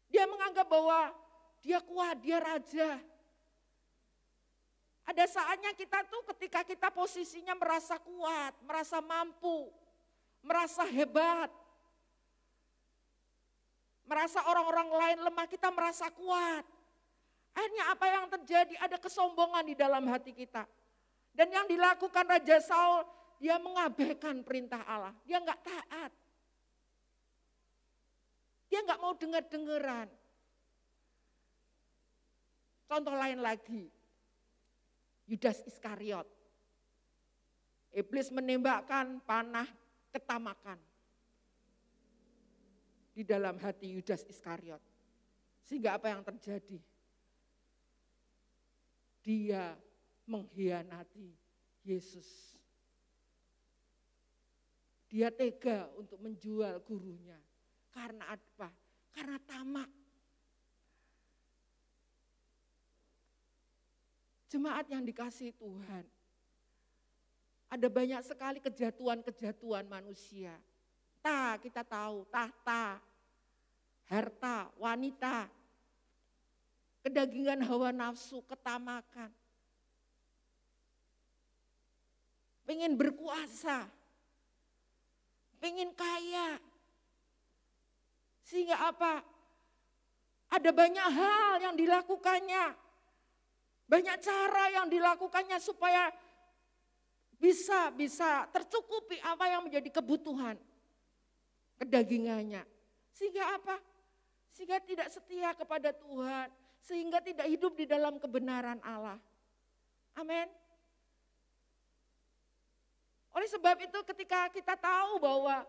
Dia menganggap bahwa dia kuat, dia raja. Ada saatnya kita tuh ketika kita posisinya merasa kuat, merasa mampu, merasa hebat. Merasa orang-orang lain lemah, kita merasa kuat. Akhirnya apa yang terjadi? Ada kesombongan di dalam hati kita. Dan yang dilakukan Raja Saul, dia mengabaikan perintah Allah. Dia enggak taat. Dia enggak mau dengar-dengeran. Contoh lain lagi. Yudas Iskariot. Iblis menembakkan panah ketamakan di dalam hati Yudas Iskariot. Sehingga apa yang terjadi? Dia mengkhianati Yesus. Dia tega untuk menjual gurunya. Karena apa? Karena tamak. Jemaat yang dikasihi Tuhan, ada banyak sekali kejatuhan-kejatuhan manusia. Kita tahu, tahta, harta, wanita, kedagingan hawa nafsu, ketamakan. Pengen berkuasa, pengen kaya. Sehingga apa? Ada banyak hal yang dilakukannya. Banyak cara yang dilakukannya supaya bisa tercukupi apa yang menjadi kebutuhan kedagingannya. Sehingga apa? Sehingga tidak setia kepada Tuhan. Sehingga tidak hidup di dalam kebenaran Allah. Amin. Oleh sebab itu ketika kita tahu bahwa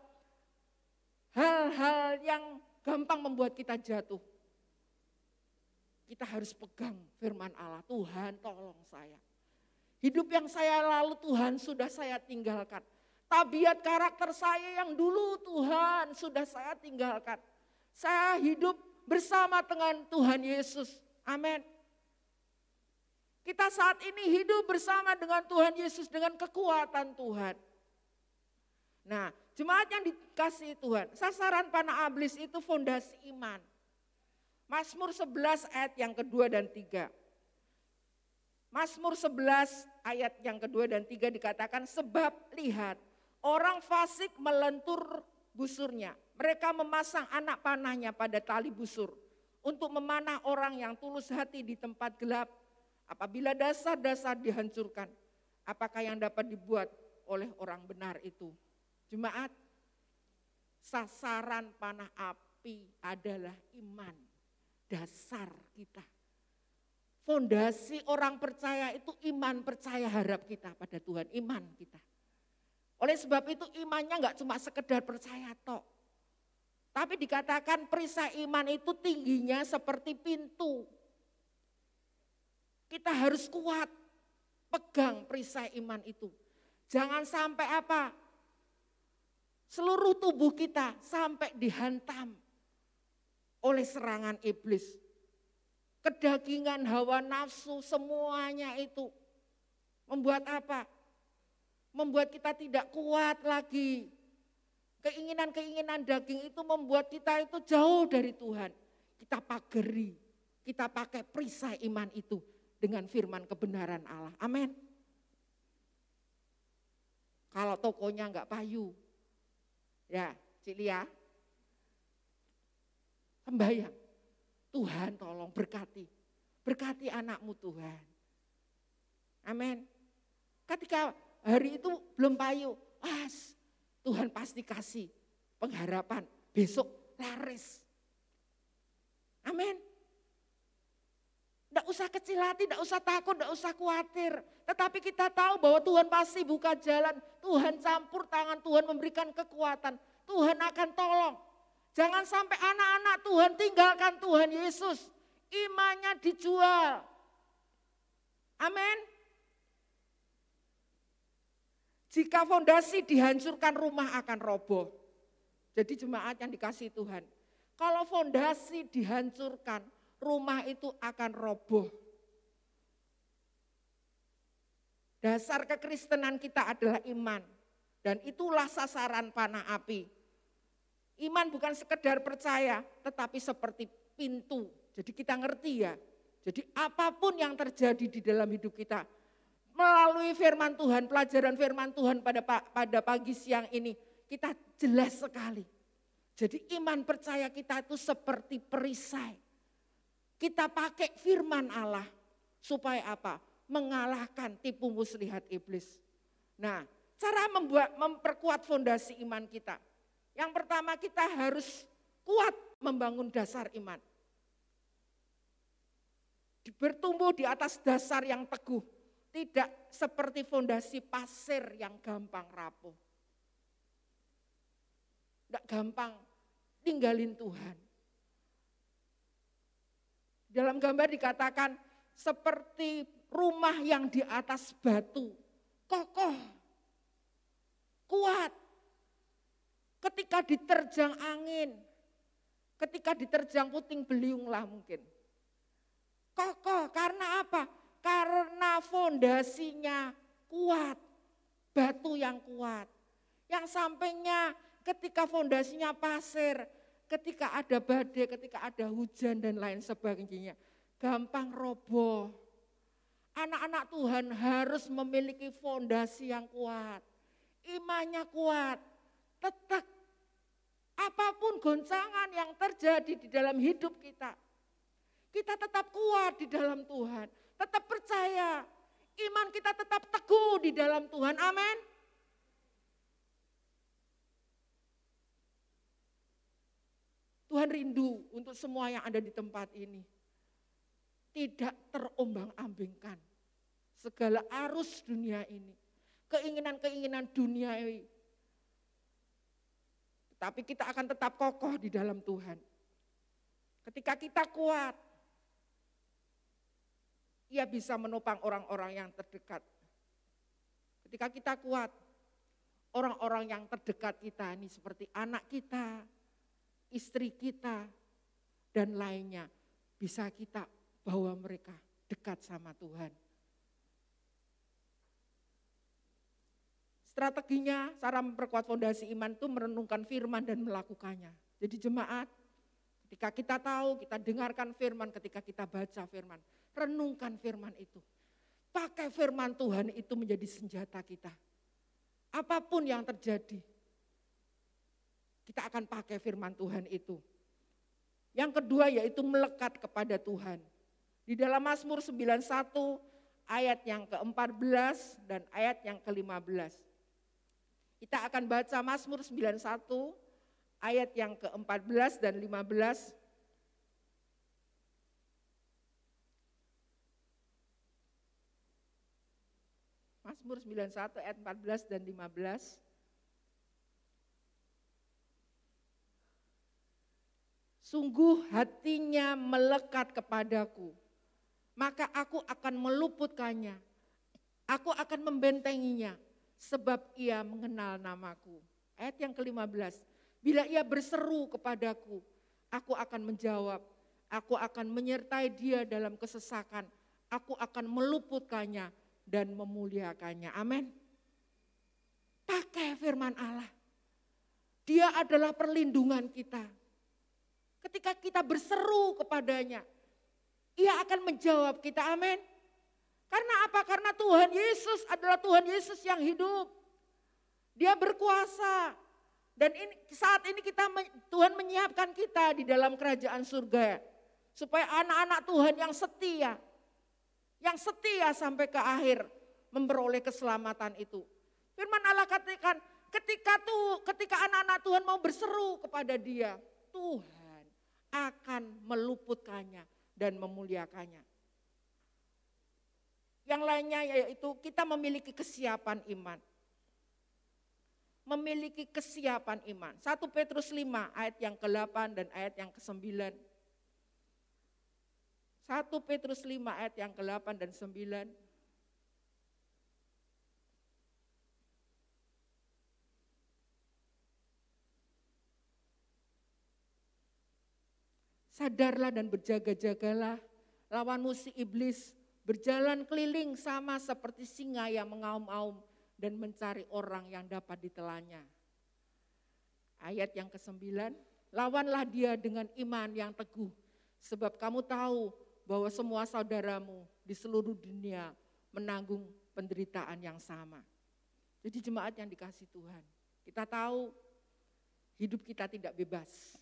hal-hal yang gampang membuat kita jatuh, kita harus pegang firman Allah. Tuhan tolong saya. Hidup yang saya lalu Tuhan sudah saya tinggalkan. Tabiat karakter saya yang dulu Tuhan sudah saya tinggalkan. Saya hidup bersama dengan Tuhan Yesus. Amin. Kita saat ini hidup bersama dengan Tuhan Yesus dengan kekuatan Tuhan. Nah, jemaat yang dikasihi Tuhan, sasaran panah iblis itu fondasi iman. Mazmur 11 ayat yang kedua dan 3. Mazmur 11 ayat yang kedua dan 3 dikatakan, sebab lihat orang fasik melentur busurnya. Mereka memasang anak panahnya pada tali busur untuk memanah orang yang tulus hati di tempat gelap. Apabila dasar-dasar dihancurkan, apakah yang dapat dibuat oleh orang benar itu? Jemaat, sasaran panah api adalah iman, dasar kita. Fondasi orang percaya itu iman, percaya, harap kita pada Tuhan, iman kita. Oleh sebab itu imannya enggak cuma sekedar percaya tok. Tapi dikatakan perisai iman itu tingginya seperti pintu. Kita harus kuat pegang perisai iman itu. Jangan sampai apa? Seluruh tubuh kita sampai dihantam oleh serangan iblis. Kedagingan, hawa nafsu, semuanya itu membuat apa? Membuat kita tidak kuat lagi. Keinginan-keinginan daging itu membuat kita itu jauh dari Tuhan. Kita pageri, kita pakai perisai iman itu dengan firman kebenaran Allah. Amin. Kalau tokonya enggak payu, ya Cik Lia, sembahyang. Tuhan tolong berkati anakmu Tuhan. Amin. Ketika hari itu belum payu, Tuhan pasti kasih pengharapan besok laris. Amin. Tidak usah kecil hati, tidak usah takut, tidak usah khawatir. Tetapi kita tahu bahwa Tuhan pasti buka jalan, Tuhan campur tangan, Tuhan memberikan kekuatan, Tuhan akan tolong. Jangan sampai anak-anak Tuhan tinggalkan Tuhan Yesus, imannya dijual. Amin. Jika fondasi dihancurkan, rumah akan roboh. Jadi jemaat yang dikasihi Tuhan, kalau fondasi dihancurkan, rumah itu akan roboh. Dasar kekristenan kita adalah iman. Dan itulah sasaran panah api. Iman bukan sekedar percaya, tetapi seperti pintu. Jadi kita ngerti ya. Jadi apapun yang terjadi di dalam hidup kita, melalui firman Tuhan, pelajaran firman Tuhan pada pagi siang ini, kita jelas sekali. Jadi iman percaya kita itu seperti perisai. Kita pakai firman Allah supaya apa? Mengalahkan tipu muslihat iblis. Nah, cara memperkuat fondasi iman kita. Yang pertama kita harus kuat membangun dasar iman. Bertumbuh di atas dasar yang teguh. Tidak seperti fondasi pasir yang gampang rapuh. Tidak gampang tinggalin Tuhan. Dalam gambar dikatakan seperti rumah yang di atas batu. Kokoh, kuat. Ketika diterjang angin, ketika diterjang puting beliung lah mungkin. Kokoh, karena apa? Karena fondasinya kuat, batu yang kuat. Yang sampingnya ketika fondasinya pasir, ketika ada badai, ketika ada hujan dan lain sebagainya, gampang roboh. Anak-anak Tuhan harus memiliki fondasi yang kuat, imannya kuat, tetap apapun goncangan yang terjadi di dalam hidup kita, kita tetap kuat di dalam Tuhan, tetap percaya, iman kita tetap teguh di dalam Tuhan, amin. Tuhan rindu untuk semua yang ada di tempat ini. Tidak terombang-ambingkan segala arus dunia ini. Keinginan-keinginan duniawi. Tapi kita akan tetap kokoh di dalam Tuhan. Ketika kita kuat, Ia bisa menopang orang-orang yang terdekat. Ketika kita kuat, orang-orang yang terdekat kita ini seperti anak kita, istri kita, dan lainnya bisa kita bawa mereka dekat sama Tuhan. Strateginya, cara memperkuat fondasi iman itu merenungkan firman dan melakukannya. Jadi jemaat, ketika kita tahu, kita dengarkan firman, ketika kita baca firman, renungkan firman itu. Pakai firman Tuhan itu menjadi senjata kita. Apapun yang terjadi, kita akan pakai firman Tuhan itu. Yang kedua yaitu melekat kepada Tuhan. Di dalam Mazmur 91 ayat yang ke-14 dan ayat yang ke-15. Kita akan baca Mazmur 91 ayat yang ke-14 dan 15. Mazmur 91 ayat 14 dan 15. Sungguh hatinya melekat kepadaku, maka aku akan meluputkannya. Aku akan membentenginya, sebab ia mengenal namaku. Ayat yang ke-15. Bila ia berseru kepadaku, aku akan menjawab. Aku akan menyertai dia dalam kesesakan. Aku akan meluputkannya dan memuliakannya. Amin. Pakai firman Allah. Dia adalah perlindungan kita. Ketika kita berseru kepadanya, ia akan menjawab kita, amin. Karena apa? Karena Tuhan Yesus adalah Tuhan Yesus yang hidup. Dia berkuasa. Dan saat ini Tuhan menyiapkan kita di dalam kerajaan surga. Supaya anak-anak Tuhan yang setia sampai ke akhir memperoleh keselamatan itu. Firman Allah katakan, ketika anak-anak Tuhan mau berseru kepada Dia, Tuhan akan meluputkannya dan memuliakannya. Yang lainnya yaitu kita memiliki kesiapan iman. Memiliki kesiapan iman. 1 Petrus 5 ayat yang ke-8 dan ayat yang ke-9. 1 Petrus 5 ayat yang ke-8 dan 9. Sadarlah dan berjaga-jagalah, lawanmu si iblis berjalan keliling sama seperti singa yang mengaum-aum dan mencari orang yang dapat ditelannya. Ayat yang ke-9, lawanlah dia dengan iman yang teguh, sebab kamu tahu bahwa semua saudaramu di seluruh dunia menanggung penderitaan yang sama. Jadi jemaat yang dikasihi Tuhan, kita tahu hidup kita tidak bebas.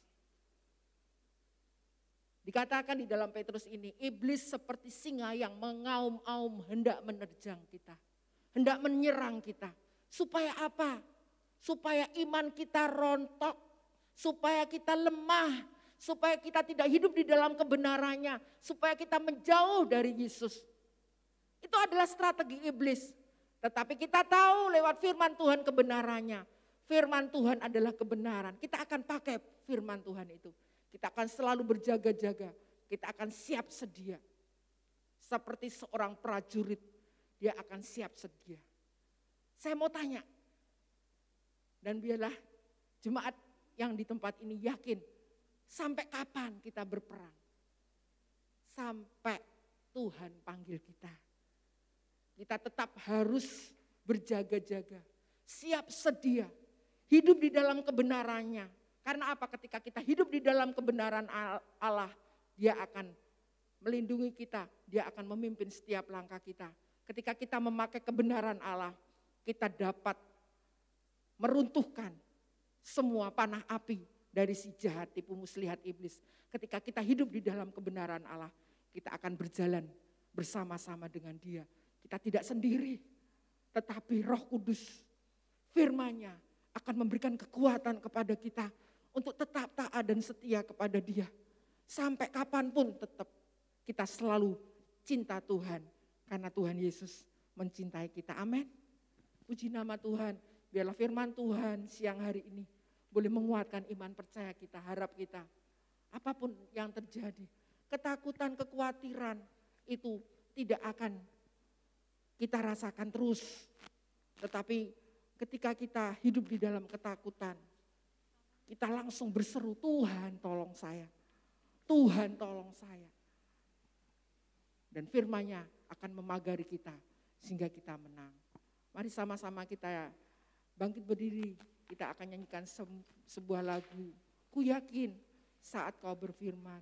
Dikatakan di dalam Petrus ini, iblis seperti singa yang mengaum-aum hendak menerjang kita. Hendak menyerang kita. Supaya apa? Supaya iman kita rontok. Supaya kita lemah. Supaya kita tidak hidup di dalam kebenarannya. Supaya kita menjauh dari Yesus. Itu adalah strategi iblis. Tetapi kita tahu lewat firman Tuhan kebenarannya. Firman Tuhan adalah kebenaran. Kita akan pakai firman Tuhan itu. Kita akan selalu berjaga-jaga, kita akan siap sedia. Seperti seorang prajurit, dia akan siap sedia. Saya mau tanya, dan biarlah jemaat yang di tempat ini yakin, sampai kapan kita berperang? Sampai Tuhan panggil kita. Kita tetap harus berjaga-jaga, siap sedia, hidup di dalam kebenarannya. Karena apa? Ketika kita hidup di dalam kebenaran Allah, Dia akan melindungi kita, Dia akan memimpin setiap langkah kita. Ketika kita memakai kebenaran Allah, kita dapat meruntuhkan semua panah api dari si jahat tipu muslihat iblis. Ketika kita hidup di dalam kebenaran Allah, kita akan berjalan bersama-sama dengan Dia. Kita tidak sendiri, tetapi Roh Kudus, firman-Nya akan memberikan kekuatan kepada kita untuk tetap taat dan setia kepada Dia. Sampai kapanpun tetap kita selalu cinta Tuhan. Karena Tuhan Yesus mencintai kita. Amin. Puji nama Tuhan. Biarlah firman Tuhan siang hari ini boleh menguatkan iman percaya kita, harap kita. Apapun yang terjadi, ketakutan, kekhawatiran itu tidak akan kita rasakan terus. Tetapi ketika kita hidup di dalam ketakutan, kita langsung berseru, Tuhan tolong saya. Tuhan tolong saya. Dan firman-Nya akan memagari kita sehingga kita menang. Mari sama-sama kita bangkit berdiri. Kita akan nyanyikan sebuah lagu. Ku yakin saat kau berfirman.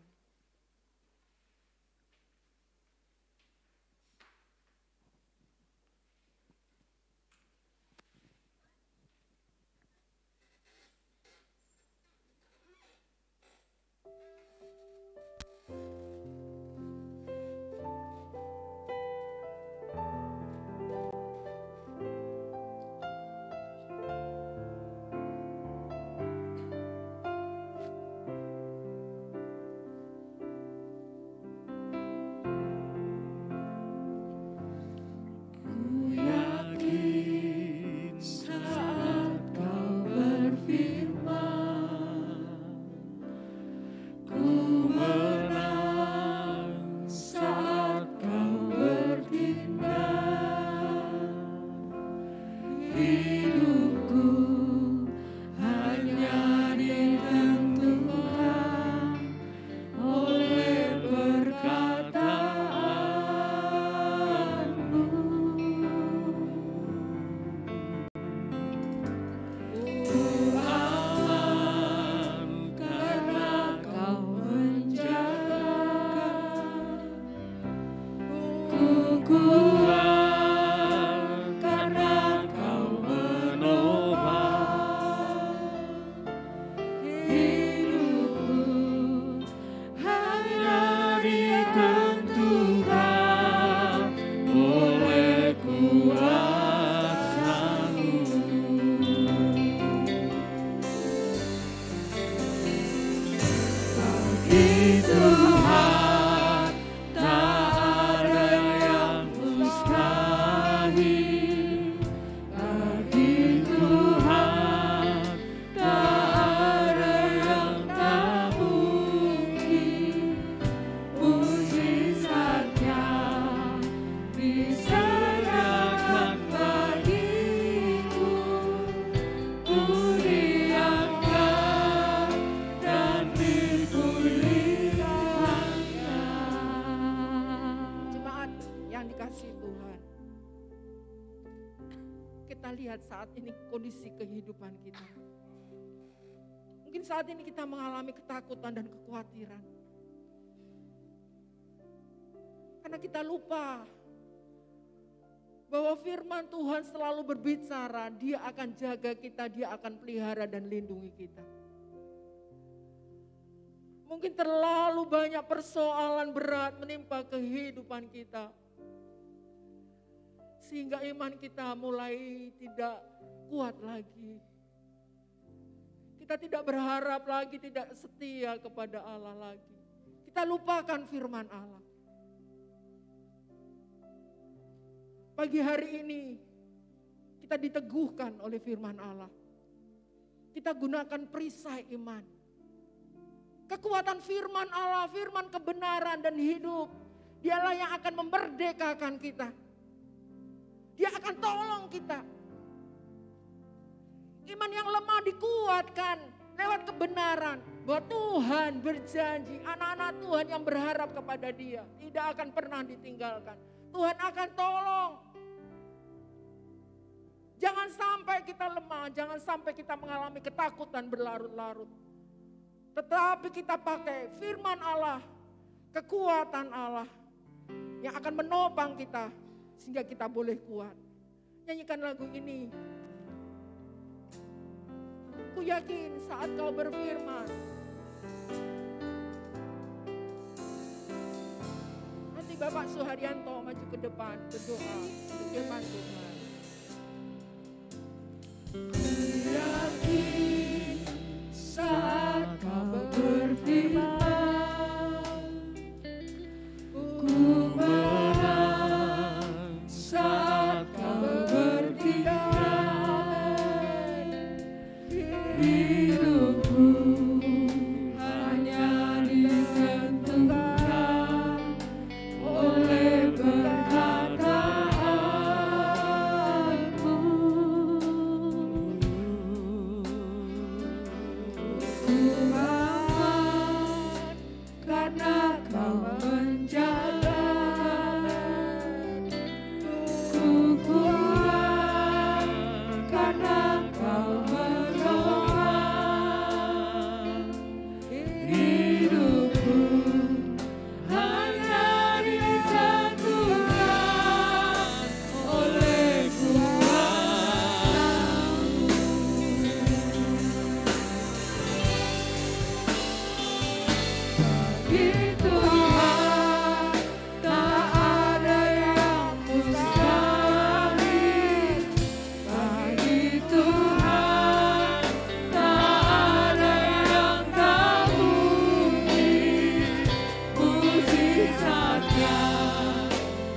saat ini kondisi kehidupan kita. Mungkin saat ini kita mengalami ketakutan dan kekhawatiran. Karena kita lupa bahwa firman Tuhan selalu berbicara, Dia akan jaga kita, Dia akan pelihara dan lindungi kita. Mungkin terlalu banyak persoalan berat menimpa kehidupan kita. Sehingga iman kita mulai tidak kuat lagi. Kita tidak berharap lagi, tidak setia kepada Allah lagi. Kita lupakan firman Allah. Pagi hari ini kita diteguhkan oleh firman Allah. Kita gunakan perisai iman. Kekuatan firman Allah, firman kebenaran dan hidup. Dialah yang akan memerdekakan kita. Dia akan tolong kita. Iman yang lemah dikuatkan lewat kebenaran. Bahwa Tuhan berjanji, anak-anak Tuhan yang berharap kepada Dia tidak akan pernah ditinggalkan. Tuhan akan tolong. Jangan sampai kita lemah, jangan sampai kita mengalami ketakutan berlarut-larut. Tetapi kita pakai firman Allah, kekuatan Allah yang akan menopang kita sehingga kita boleh kuat. Nyanyikan lagu ini. Ku yakin saat kau berfirman, nanti Bapak Suharyanto maju ke depan berdoa untuk firman Tuhan. Yakin saat kau berfirman, ku menang saat kau berfirman, hidupku hanya ditentukan oleh perkataanmu. Tuhan, karena kau menjaga, ku kuat karena kau menolong. Hidupku hanya ditentukan oleh kuasa-Mu. Bagi Tuhan tak ada yang mustahil. Bagi Tuhan tak ada yang tak mungkin. Mujizatnya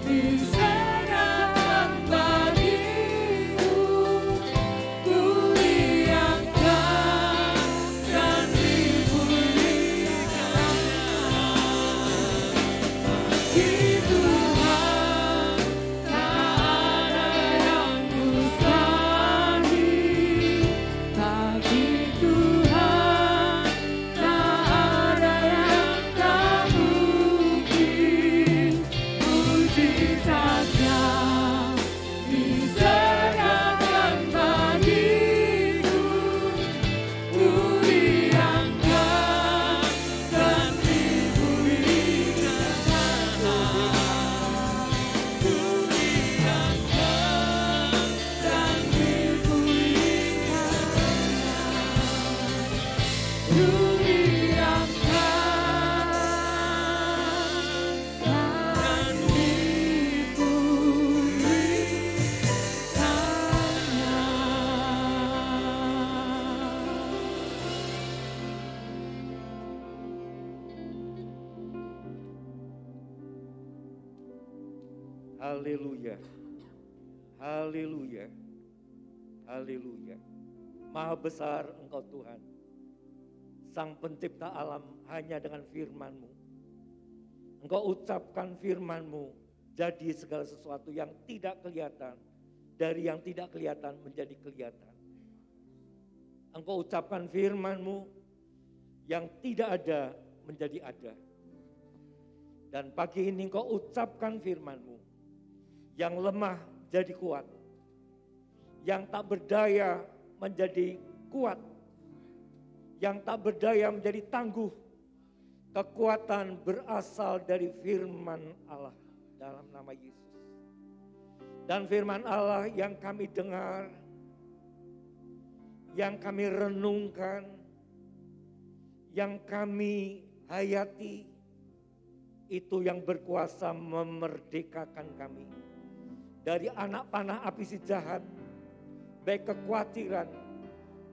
diserahkan bagiku. Ku lihatkan dan dipulihkan. Bagi Tuhan tak ada yang mustahil. Bagi Tuhan tak ada yang tak mungkin. Mujizatnya diserahkan bagiku. Ku lihatkan dan dipulihkan. Ku lihatkan dan dipulihkan. Ku lihatkan dan dipulihkan. Haleluya. Haleluya. Haleluya. Maha besar Engkau Tuhan. Sang pencipta alam hanya dengan firman-Mu. Engkau ucapkan firman-Mu jadi segala sesuatu yang tidak kelihatan. Dari yang tidak kelihatan menjadi kelihatan. Engkau ucapkan firman-Mu yang tidak ada menjadi ada. Dan pagi ini Engkau ucapkan firman-Mu yang lemah jadi kuat, yang tak berdaya menjadi kuat, yang tak berdaya menjadi tangguh. Kekuatan berasal dari firman Allah dalam nama Yesus. Dan firman Allah yang kami dengar, yang kami renungkan, yang kami hayati, itu yang berkuasa memerdekakan kami dari anak panah api si jahat, baik kekhawatiran,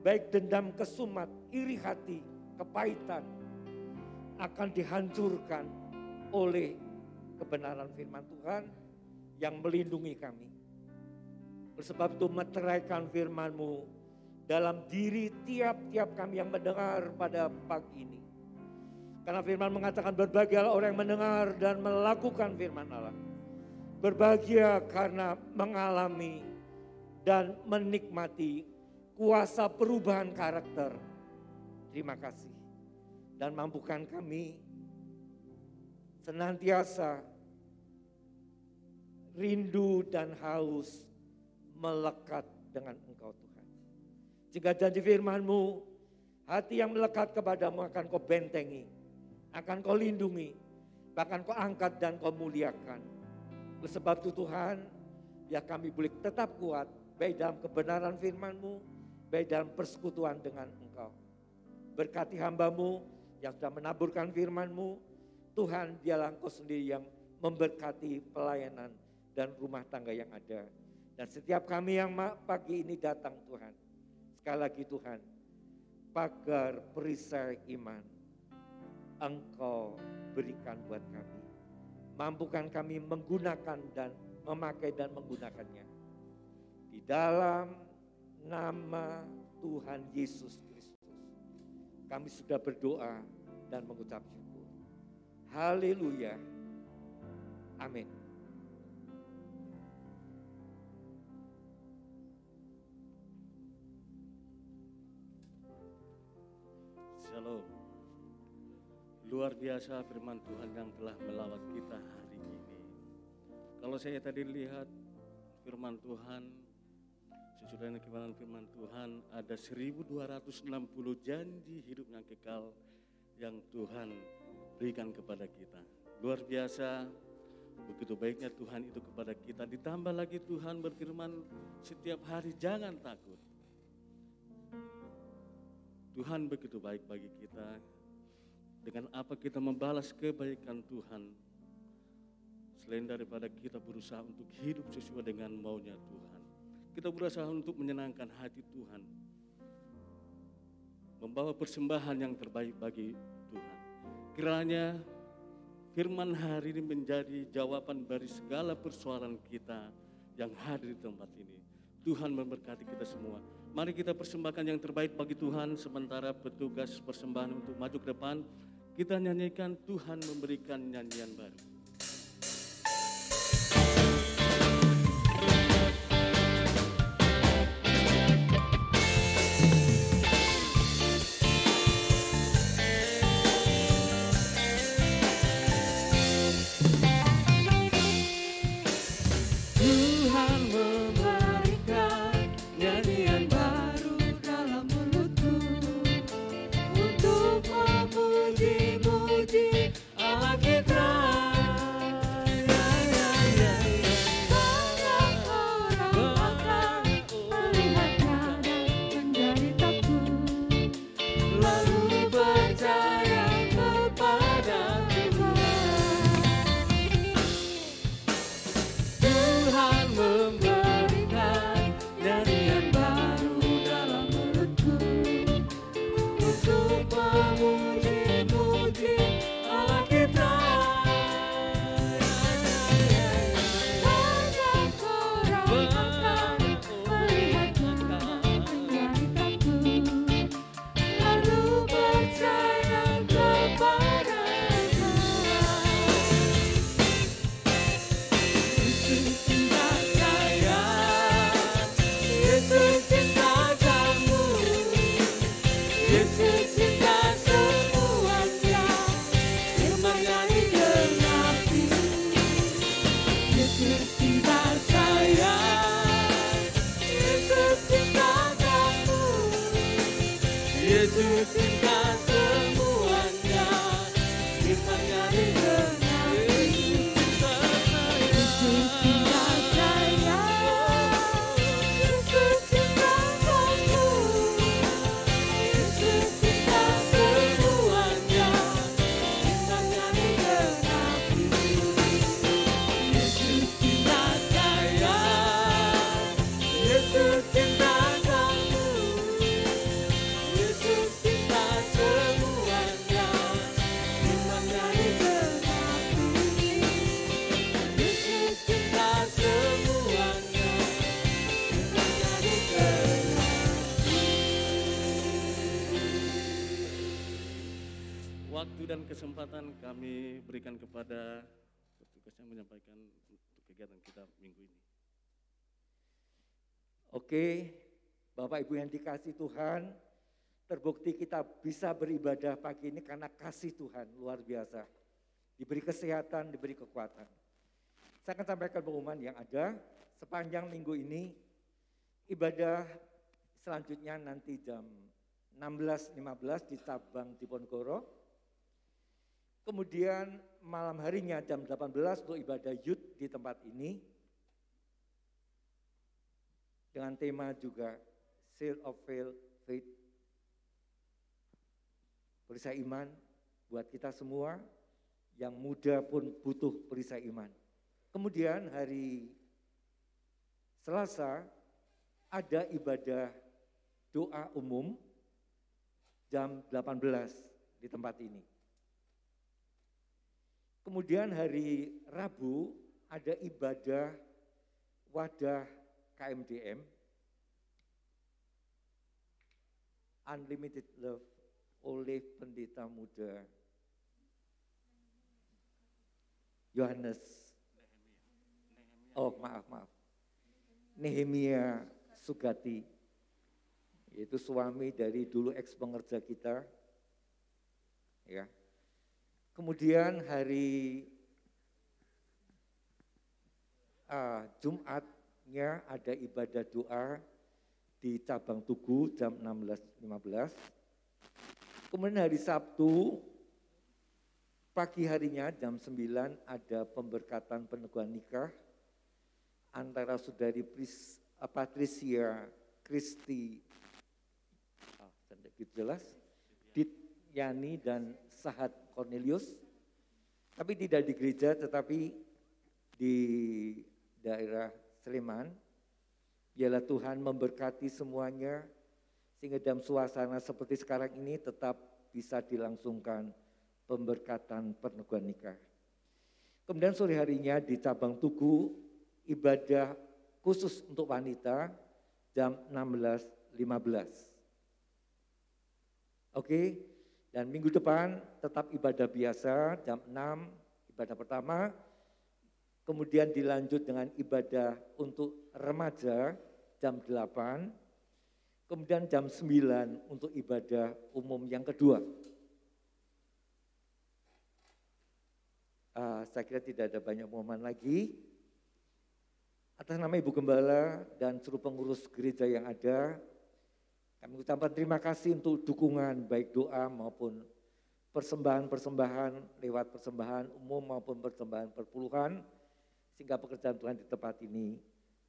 baik dendam kesumat, iri hati, kepahitan, akan dihancurkan oleh kebenaran firman Tuhan yang melindungi kami. Bersebab itu meteraikan firman-Mu dalam diri tiap-tiap kami yang mendengar pada pagi ini. Karena firman mengatakan berbahagialah orang yang mendengar dan melakukan firman Allah. Berbahagia karena mengalami dan menikmati kuasa perubahan karakter. Terima kasih. Dan mampukan kami senantiasa rindu dan haus melekat dengan Engkau Tuhan. Jika janji firman-Mu, hati yang melekat kepadamu akan Kau bentengi, akan Kau lindungi, bahkan Kau angkat dan Kau muliakan. Sebab itu Tuhan, ya kami boleh tetap kuat, baik dalam kebenaran firman-Mu, baik dalam persekutuan dengan Engkau. Berkati hamba-Mu yang sudah menaburkan firman-Mu, Tuhan dialah Engkau sendiri yang memberkati pelayanan dan rumah tangga yang ada. Dan setiap kami yang pagi ini datang Tuhan, sekali lagi Tuhan, pagar perisai iman Engkau berikan buat kami. Mampukan kami menggunakan dan memakai dan menggunakannya. Di dalam nama Tuhan Yesus Kristus, kami sudah berdoa dan mengucap syukur. Haleluya. Amin. Shalom. Luar biasa firman Tuhan yang telah melawat kita hari ini. Kalau saya tadi lihat firman Tuhan, sesudah kebenaran firman Tuhan, ada 1260 janji hidup yang kekal yang Tuhan berikan kepada kita. Luar biasa, begitu baiknya Tuhan itu kepada kita. Ditambah lagi Tuhan berfirman setiap hari, jangan takut. Tuhan begitu baik bagi kita. Dengan apa kita membalas kebaikan Tuhan, selain daripada kita berusaha untuk hidup sesuai dengan maunya Tuhan. Kita berusaha untuk menyenangkan hati Tuhan, membawa persembahan yang terbaik bagi Tuhan. Kiranya firman hari ini menjadi jawaban dari segala persoalan kita yang hadir di tempat ini. Tuhan memberkati kita semua. Mari kita persembahkan yang terbaik bagi Tuhan, sementara petugas persembahan untuk maju ke depan. Kita nyanyikan Tuhan memberikan nyanyian baru. Tuhan memberikan nyanyian baru dalam mulutku untuk memuji-muji Allah kita. Yesus cinta semuanya, firman-Nya digenapi. Yesus cinta saya, Yesus cinta kamu, Yesus cinta semuanya, firman-Nya digenapi. Yesus cinta saya, Yesus cinta kamu, Yesus cinta semuanya, firman-Nya digenapi. Yesus cinta semuanya, firman-Nya digenapi. Waktu dan kesempatan kami berikan kepada petugas yang menyampaikan untuk kegiatan kita minggu ini. Oke, Bapak Ibu yang dikasih Tuhan, terbukti kita bisa beribadah pagi ini karena kasih Tuhan luar biasa. Diberi kesehatan, diberi kekuatan. Saya akan sampaikan pengumuman yang ada sepanjang minggu ini. Ibadah selanjutnya nanti jam 16.15 di cabang Diponegoro. Kemudian malam harinya jam 18 untuk ibadah youth di tempat ini. Dengan tema juga Seal of Faith. Perisai iman buat kita semua, yang muda pun butuh perisai iman. Kemudian hari Selasa ada ibadah doa umum jam 18 di tempat ini. Kemudian hari Rabu ada ibadah wadah KMDM, Unlimited Love oleh pendeta muda Yohanes, Nehemia Sugati, yaitu suami dari dulu ex pengerja kita. Ya. Kemudian hari Jumatnya ada ibadah doa di cabang Tugu jam 16.15. Kemudian hari Sabtu pagi harinya jam 9 ada pemberkatan peneguhan nikah antara saudari Patricia Kristi, jelas, Dityani dan Sahat Cornelius, tapi tidak di gereja tetapi di daerah Sleman. Biarlah Tuhan memberkati semuanya sehingga dalam suasana seperti sekarang ini tetap bisa dilangsungkan pemberkatan perneguhan nikah. Kemudian sore harinya di cabang Tugu ibadah khusus untuk wanita jam 16.15. Oke, dan minggu depan tetap ibadah biasa jam 6, ibadah pertama. Kemudian dilanjut dengan ibadah untuk remaja jam 8. Kemudian jam 9 untuk ibadah umum yang kedua. Saya kira tidak ada banyak pengumuman lagi. Atas nama Ibu Gembala dan seluruh pengurus gereja yang ada, kami ucapkan terima kasih untuk dukungan baik doa maupun persembahan-persembahan lewat persembahan umum maupun persembahan perpuluhan, sehingga pekerjaan Tuhan di tempat ini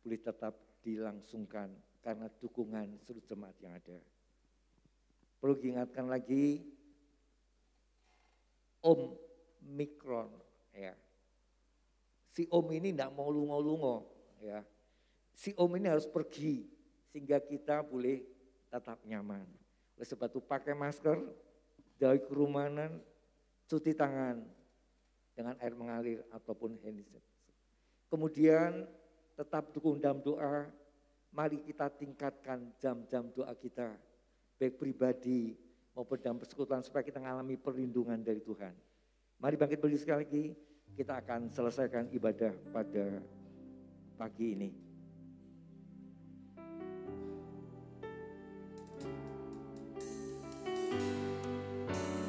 boleh tetap dilangsungkan karena dukungan seluruh jemaat yang ada. Perlu diingatkan lagi, Om Mikron, ya. Si Om ini tidak mau lungo-lungo, ya. Si Om ini harus pergi sehingga kita boleh tetap nyaman. Oleh sebab itu pakai masker, jauhi kerumunan, cuci tangan dengan air mengalir ataupun hand sanitizer. Kemudian tetap dukung dalam doa. Mari kita tingkatkan jam-jam doa kita, baik pribadi maupun dalam persekutuan supaya kita mengalami perlindungan dari Tuhan. Mari bangkit berdiri sekali lagi, kita akan selesaikan ibadah pada pagi ini.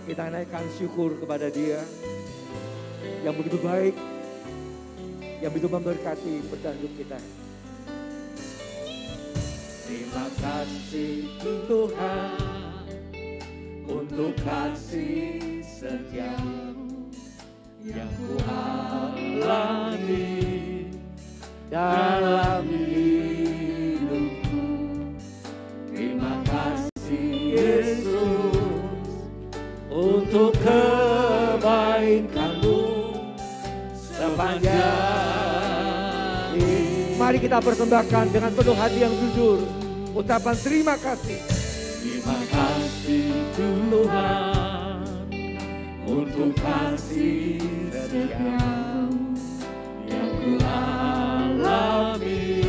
Kita naikkan syukur kepada Dia yang begitu baik, yang begitu memberkati perjalanan hidup kita. Terima kasih Tuhan kasih setiamu yang ku alami dalam hidupku. Terima kasih Yesus untuk kebaikan-Mu sepanjang hidup. Mari kita persembahkan dengan penuh hati yang jujur ucapan terima kasih. Terima kasih Tuhan untuk kasih setiamu yang ku alami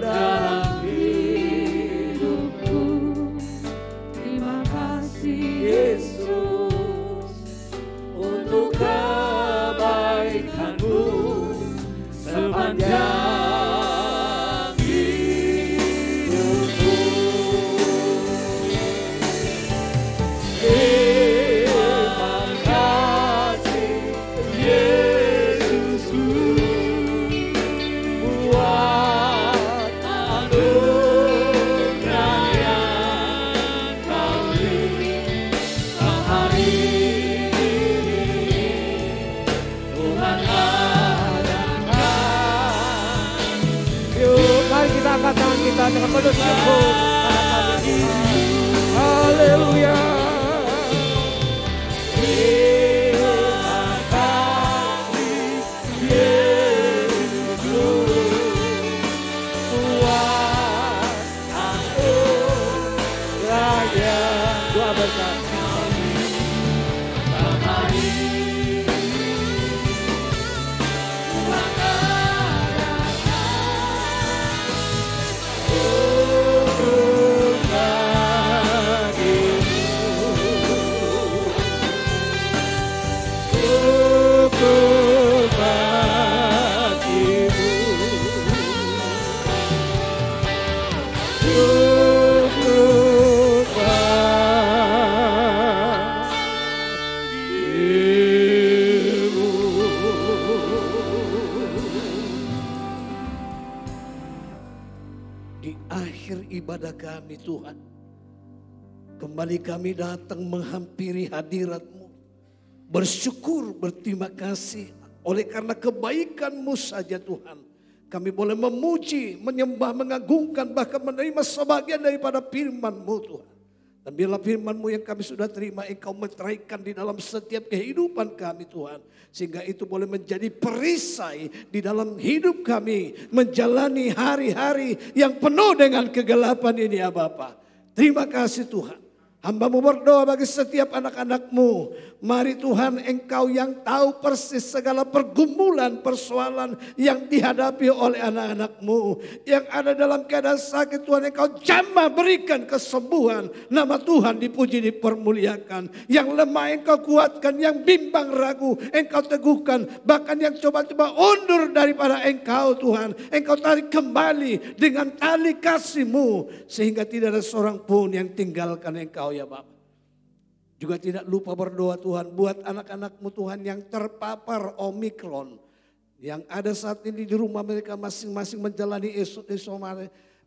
dalam hidupku. Terima kasih Yesus untuk kebaikan-Mu sepanjang tangan kita dengan penuh syukur. Haleluya. Terima kasih Yesus, Tuhan aku Raja. Doa bersama. Di akhir ibadah kami Tuhan, kembali kami datang menghampiri hadirat-Mu, bersyukur, berterima kasih oleh karena kebaikan-Mu saja Tuhan. Kami boleh memuji, menyembah, mengagungkan, bahkan menerima sebagian daripada firman-Mu Tuhan. Dan biarlah firman-Mu yang kami sudah terima Engkau meteraikan di dalam setiap kehidupan kami Tuhan. Sehingga itu boleh menjadi perisai di dalam hidup kami. Menjalani hari-hari yang penuh dengan kegelapan ini ya Bapa. Terima kasih Tuhan. Hamba-Mu berdoa bagi setiap anak-anak-Mu. Mari Tuhan Engkau yang tahu persis segala pergumulan, persoalan yang dihadapi oleh anak-anak-Mu. Yang ada dalam keadaan sakit Tuhan Engkau jamah berikan kesembuhan. Nama Tuhan dipuji dipermuliakan. Yang lemah Engkau kuatkan, yang bimbang ragu Engkau teguhkan. Bahkan yang coba-coba undur daripada Engkau Tuhan. Engkau tarik kembali dengan tali kasih-Mu. Sehingga tidak ada seorang pun yang tinggalkan Engkau ya Bapak. Juga tidak lupa berdoa Tuhan buat anak-anak-Mu Tuhan yang terpapar Omikron. Yang ada saat ini di rumah mereka masing-masing menjalani isolasi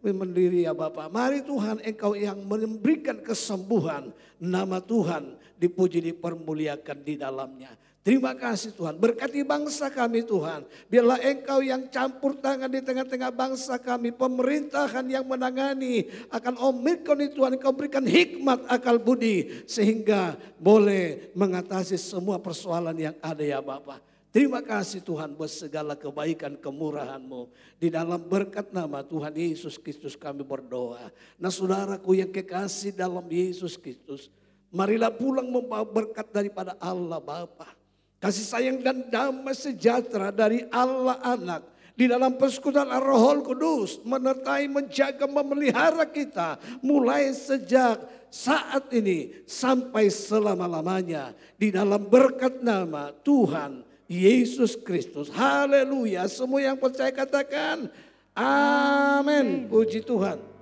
mandiri ya Bapak. Mari Tuhan Engkau yang memberikan kesembuhan. Nama Tuhan dipuji dipermuliakan di dalamnya. Terima kasih Tuhan, berkati bangsa kami Tuhan. Biarlah Engkau yang campur tangan di tengah-tengah bangsa kami. Pemerintahan yang menangani akan Omikron itu Tuhan Engkau berikan hikmat akal budi. Sehingga boleh mengatasi semua persoalan yang ada ya Bapak. Terima kasih Tuhan buat segala kebaikan kemurahan-Mu. Di dalam berkat nama Tuhan Yesus Kristus kami berdoa. Nah saudaraku yang kekasih dalam Yesus Kristus. Marilah pulang membawa berkat daripada Allah Bapa. Kasih sayang dan damai sejahtera dari Allah Anak. Di dalam persekutuan Roh Kudus menyertai, menjaga, memelihara kita. Mulai sejak saat ini sampai selama-lamanya. Di dalam berkat nama Tuhan Yesus Kristus. Haleluya. Semua yang percaya katakan amin. Puji Tuhan.